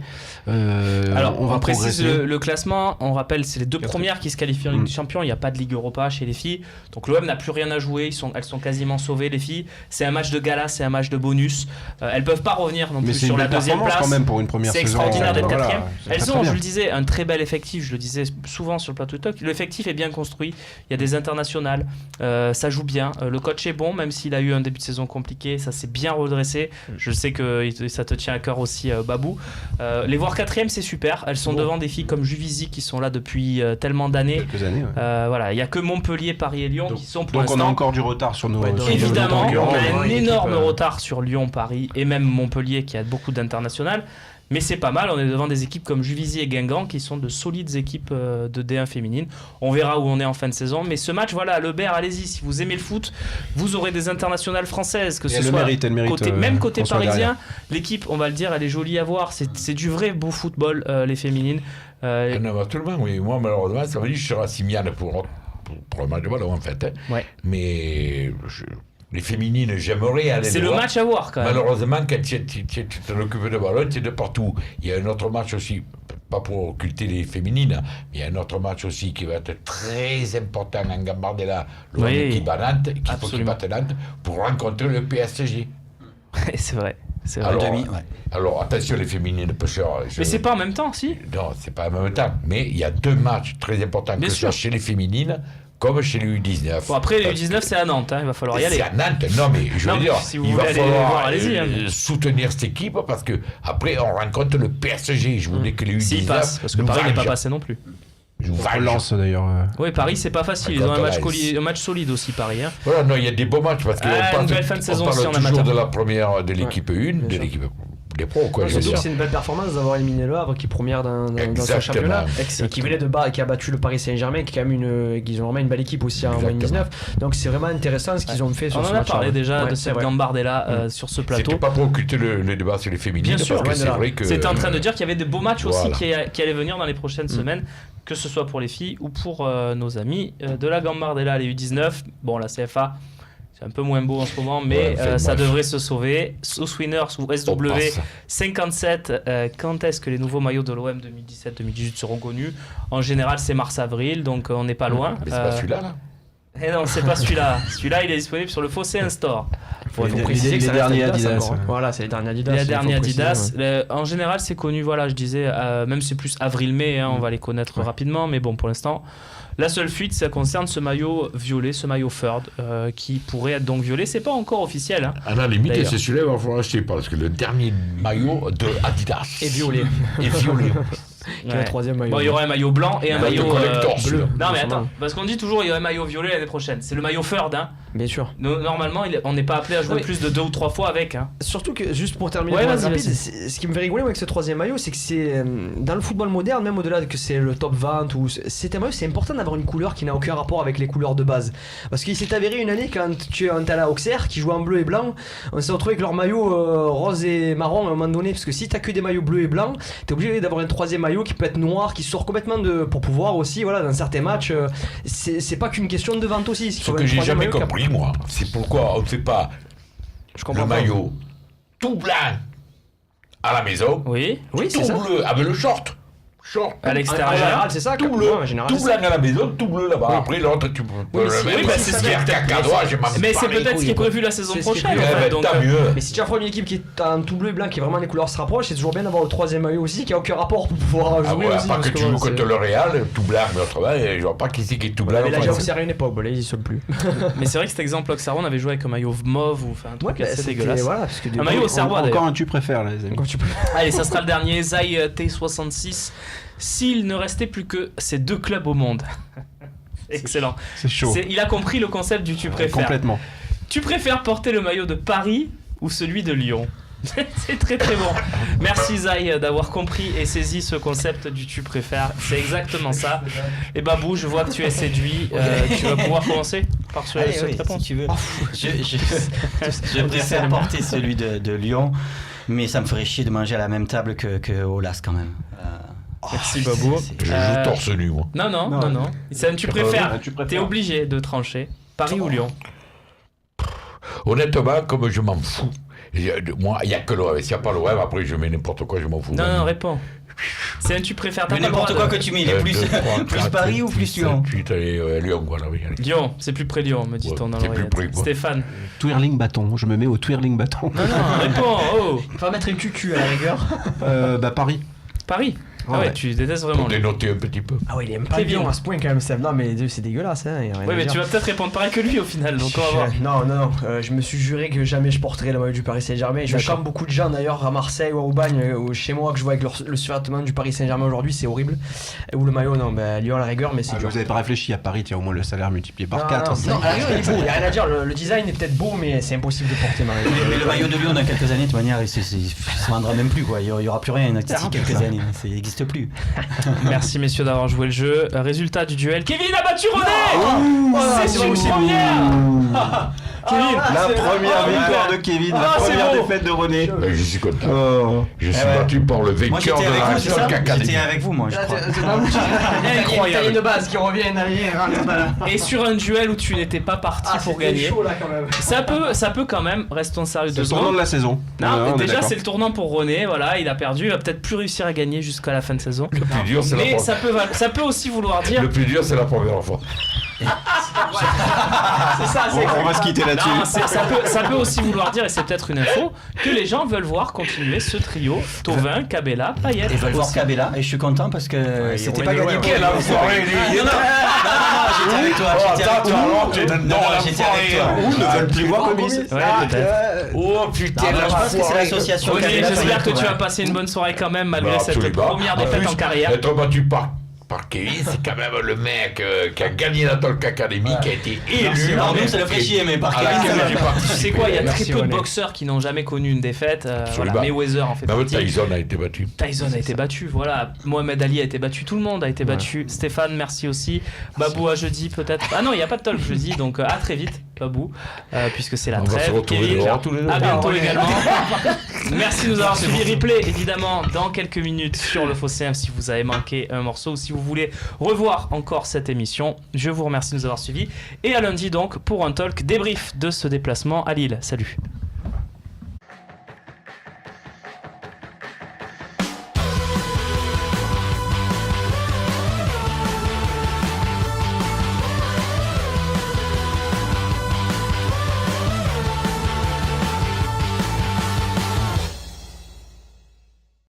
Alors on va précise progresser. le classement, on rappelle c'est les 2 premières qui se qualifient en Ligue des Champions, il n'y a pas de Ligue Europa chez les filles, donc l'OM n'a plus rien à jouer, elles sont quasiment sauvées les filles, c'est un match de gala, c'est un match de bonus, elles peuvent pas revenir non Mais plus c'est sur une la belle 2e performance place. quand même pour une première C'est saison. extraordinaire d'être Voilà, 4e. c'est Elles très ont, bien. je le disais, un très bel effectif. Je le disais souvent sur le plateau de talk. L'effectif est bien construit. Il y a des internationales. Ça joue bien. Le coach est bon, même s'il a eu un début de saison compliqué. Ça s'est bien redressé. Je sais que ça te tient à cœur aussi, Babou. Les voir 4e, c'est super. Elles sont devant des filles comme Juvisy qui sont là depuis tellement d'années. Quelques années. Voilà, il n'y a que Montpellier, Paris et Lyon qui sont pour Donc on a l'instant. encore du retard sur nos. sur nos Évidemment, concurrents. on a un Une énorme équipe, retard sur Lyon, Paris et même Montpellier qui a beaucoup d'internationales. Mais c'est pas mal, on est devant des équipes comme Juvisy et Guingamp qui sont de solides équipes de D1 féminine. On verra où on est en fin de saison. Mais ce match, voilà, Lebert, allez-y, si vous aimez le foot, vous aurez des internationales françaises. Que Et ce elle le soit mérite, elle mérite, même côté François parisien, derrière. l'équipe, on va le dire, elle est jolie à voir. C'est du vrai beau football, les féminines. Non, absolument, oui. Moi, malheureusement, ça veut dire que je serai à Simiane pour le match de ballon, en fait. Ouais. Mais les féminines, j'aimerais aller C'est le voir. match à voir quand même. Malheureusement, quand tu t'occupes de ballon, tu es de partout. Il y a un autre match aussi, pas pour occulter les féminines, mais il y a un autre match aussi qui va être très important en Gambardella, qui bat Nantes, qu'il faut qu'il batte Nantes pour rencontrer le PSG. C'est vrai. C'est Alors, demi, alors, attention les féminines, pêcheurs. Mais c'est pas en même temps, si. Non, c'est pas en même temps. Mais il y a 2 matchs très importants, Bien que ce soit sûr. chez les féminines comme chez les U19. Bon, après, les Parce U19, que- c'est à Nantes, il va falloir y aller. C'est à Nantes, non mais je Non, veux mais dire, si vous il va voulez aller les falloir voir, allez-y, hein. soutenir cette équipe parce que après on rencontre le PSG. Je voulais que les U19 S'il passe, parce que nous Paris n'est pas vengent. passé non plus. Nous vengent. Lance d'ailleurs. Oui, Paris, c'est pas facile. Ils ont Contre un match solide aussi, Paris. Hein. Voilà, non, il y a des beaux matchs parce qu'on Une belle fin de saison parle aussi en toujours amateur. de la première de l'équipe 1, bien de sûr. l'équipe des pros, quoi. je veux Surtout dire. que c'est une belle performance d'avoir éliminé Le Havre qui est première dans ce Exactement. championnat et qui venait de bas et qui a battu le Paris Saint-Germain qui est quand même qui ont vraiment une belle équipe aussi en Exactement. 2019. Donc c'est vraiment intéressant ce qu'ils ont fait sur On ce en a match. parlé déjà de c'est cette vrai. Gambardella sur ce plateau. C'était pas pour occulter le débat sur les féminines, Bien sûr, parce que loin de c'est là. vrai que C'était en train de dire qu'il y avait de beaux matchs aussi Voilà. qui allaient venir dans les prochaines semaines, que ce soit pour les filles ou pour nos amis de la Gambardella, les U19. Bon, la CFA, c'est un peu moins beau en ce moment, mais Ouais, enfin, ça bref. devrait se sauver. Sous Winners ou on SW passe. 57, quand est-ce que les nouveaux maillots de l'OM 2017-2018 seront connus? En général, c'est mars-avril, donc on n'est pas loin. Mais c'est pas celui-là, là. Eh non, c'est pas celui-là. Celui-là, il est disponible sur le Phocéen Store. Faut Les- préciser les que ça reste derniers Adidas, encore, hein. ouais. Voilà, c'est les derniers Adidas. La il faut dernière préciser, Adidas, ouais. en général c'est connu, voilà, je disais, même c'est plus avril-mai, hein, on va les connaître rapidement, mais bon, pour l'instant, la seule fuite, ça concerne ce maillot violet, ce maillot Ferd, qui pourrait être donc violet, c'est pas encore officiel. Hein. À la limite, D'ailleurs. c'est celui-là qu'il va falloir acheter parce que le dernier maillot de Adidas Et violet. est violet. Qui est le troisième maillot. Bon, il y aura un maillot blanc et un Un maillot maillot collector, bleu. celui-là. Non, mais Justement. attends, parce qu'on dit toujours il y aura un maillot violet l'année prochaine. C'est le maillot Ferd, hein. Bien sûr. Normalement, on n'est pas appelé à jouer Oui. plus de 2 ou 3 fois avec. Hein. Surtout que, juste pour terminer Ouais, pour vas-y, rapide, vas-y. ce qui me fait rigoler avec ce troisième maillot, c'est que c'est dans le football moderne, même au-delà de que c'est le top 20, ou c'est un maillot, c'est important d'avoir une couleur qui n'a aucun rapport avec les couleurs de base. Parce qu'il s'est avéré une année quand tu es un talent à Auxerre qui joue en bleu et blanc, on s'est retrouvé avec leur maillot rose et marron à un moment donné, parce que si t'as que des maillots bleus et blancs, t'es obligé d'avoir un troisième maillot qui peut être noir, qui sort complètement pour pouvoir aussi, voilà, dans certains matchs, c'est pas qu'une question de vente aussi. Ce que j'ai jamais compris, moi, c'est pourquoi on ne fait pas Je le comprends pas. maillot tout blanc à la maison, Oui. Oui, c'est tout ça. bleu avec le short. short. À En l'extérieur. général, c'est ça. Tout bleu, en général, tout c'est blanc ça. à la maison, tout bleu là-bas. Oui. Après l'autre, tu peux Oui, mais le si- mettre. oui, bah, c'est C'est ça. cacadois, je m'en Mais c'est bats les peut-être ce qui est couilles, quoi. prévu la saison C'est ce qui est prochaine. prévu. en Eh fait, ben, donc, tant mieux. Mais si tu affrontes une équipe qui est en tout bleu et blanc, qui vraiment les couleurs se rapprochent, c'est toujours bien d'avoir le troisième maillot aussi, qui a aucun rapport pour pouvoir Ah jouer ouais, à aussi. part parce que tu voilà, joues contre c'est- le Real, tout blanc, mais autrement, je vois pas qui c'est qui est tout blanc. Mais là, enfin, j'avoue, c'est- c'est à une époque, là, ils y sont plus. Mais c'est vrai que cet exemple, Auxerre, on avait joué avec un maillot mauve ou enfin, un truc assez c'était- dégueulasse. Voilà, parce que Un maillot au Serrois Encore d'ailleurs. un tu préfères, là, les amis. Comme tu peux. Allez, ça sera le dernier. Zai T66. S'il ne restait plus que ces 2 clubs au monde. Excellent. C'est chaud. Il a compris le concept du tu préfères. Complètement. Tu préfères porter le maillot de Paris ou celui de Lyon? C'est très très bon. Merci Zai d'avoir compris et saisi ce concept du tu préfères. C'est exactement ça. Et Babou, je vois que tu es séduit. Tu vas pouvoir commencer par Allez, cette oui, réponse. si tu veux. Je préfère porter celui de Lyon, mais ça me ferait chier de manger à la même table que Olas quand même. Merci Babou. Je joue torse nu, moi. Non. C'est un tu préfères. Tu préfères. T'es obligé de trancher. Paris ou Lyon? Honnêtement, comme je m'en fous, moi, il n'y a que l'OM. S'il n'y a pas l'OM, après, je mets n'importe quoi, je m'en fous. Non, réponds. C'est un tu préfères. T'as Mais pas le droit n'importe quoi de- que tu mets, il est plus, plus Paris ou plus Lyon? Allez, Lyon, voilà, oui. Allez. Lyon, c'est plus près Lyon, me dit-on Ouais, dans c'est l'oreillette. plus près, quoi. Stéphane. Twirling bâton. Je me mets au twirling bâton. Non, réponds. Oh. Il faut mettre une cucu à la rigueur. Bah, Paris. Paris. Ah ouais, Ouais. tu détestes vraiment. Pour dénoter un petit peu. Ah ouais, il aime pas Kevin. Lyon à ce point quand même, Seb. Non, mais les deux, c'est dégueulasse, hein. Y a rien Ouais, à mais dire. tu vas peut-être répondre pareil que lui au final, donc on va voir. Non, je me suis juré que jamais je porterais le maillot du Paris Saint-Germain. Je D'accord. comme beaucoup de gens d'ailleurs à Marseille ou à Aubagne ou chez moi que je vois avec le survêtement du Paris Saint-Germain aujourd'hui, c'est horrible. Ou le maillot, non, bah Lyon à la rigueur, mais c'est dur. Vous avez pas réfléchi à Paris, tu as au moins le salaire multiplié par Non, 4. non, à la rigueur, il est beau, il y a rien à dire. Le design est peut-être beau, mais c'est impossible de porter Marie. Mais le maillot de Lyon dans quelques années, de toute manière, il se vendra même plus, quoi. Il y aura plus rien d'ici quelques années. Ça n'existe plus. Merci messieurs d'avoir joué le jeu. Résultat du duel. Kevin a battu René. C'est une première. Kevin, La première victoire de Kevin, la c'est première beau. défaite de René. Je suis content. Oh. Je suis ouais. battu par le Moi, vainqueur j'étais de avec la vous, c'est ça? National Academy. J'étais avec vous, moi, je crois. Incroyable. T'as une base qui revient derrière. Et sur un duel où tu n'étais pas parti pour gagner. chaud là quand même. Ça peut quand même, restons sérieux C'est deux le tournant secondes. de la saison. Non, Ouais, on est déjà d'accord. c'est le tournant pour René, voilà, il a perdu, il va peut-être plus réussir à gagner jusqu'à la fin de saison. Le plus dur, c'est la Mais première. ça peut aussi vouloir dire. Le plus dur, c'est la première fois. C'est ça, c'est On va se quitter là-dessus. Non, ça peut aussi vouloir dire, et c'est peut-être une info, que les gens veulent voir continuer ce trio Thauvin, Cabella, Payet. Et veulent voir aussi. Cabella, et je suis content parce que c'était pas gagné pour Quel lui. enfoiré, Ah, non, j'étais avec toi, j'étais avec toi. Non, j'étais avec toi. Ou ne veulent plus voir comme ils. Ouais, peut-être. Oh putain, Non, je pense que c'est l'association René, Cabella. j'espère que tu vas Ouais. passer une bonne soirée quand même, malgré Bah, cette absolument. première En défaite plus, en carrière. Être battu par Kevin, c'est quand même le mec qui a gagné la Talk Academy, qui a été élu. Alors, nous, ça le ferait chier, mais par à laquelle Cabella, j'ai ça- participé. Tu sais quoi, il y a très Merci, peu de René. boxeurs qui n'ont jamais connu une défaite. Absolument. Voilà, Mayweather en fait Même partie. Tyson a été battu. Tyson a été battu, voilà. Mohamed Ali a été battu, tout le monde a été battu. Stéphane, merci aussi. Babou à jeudi peut-être. Ah non, il n'y a pas de talk jeudi, donc à très vite, Babou, puisque c'est la On va se trêve. retrouver Kevin, dehors tous les deux. à bientôt Ah, ouais. également. Merci de nous avoir suivi. Replay évidemment dans quelques minutes sur le Phocéen si vous avez manqué un morceau ou si vous voulez revoir encore cette émission. Je vous remercie de nous avoir suivis et à lundi donc pour un talk débrief de ce déplacement à Lille. Salut.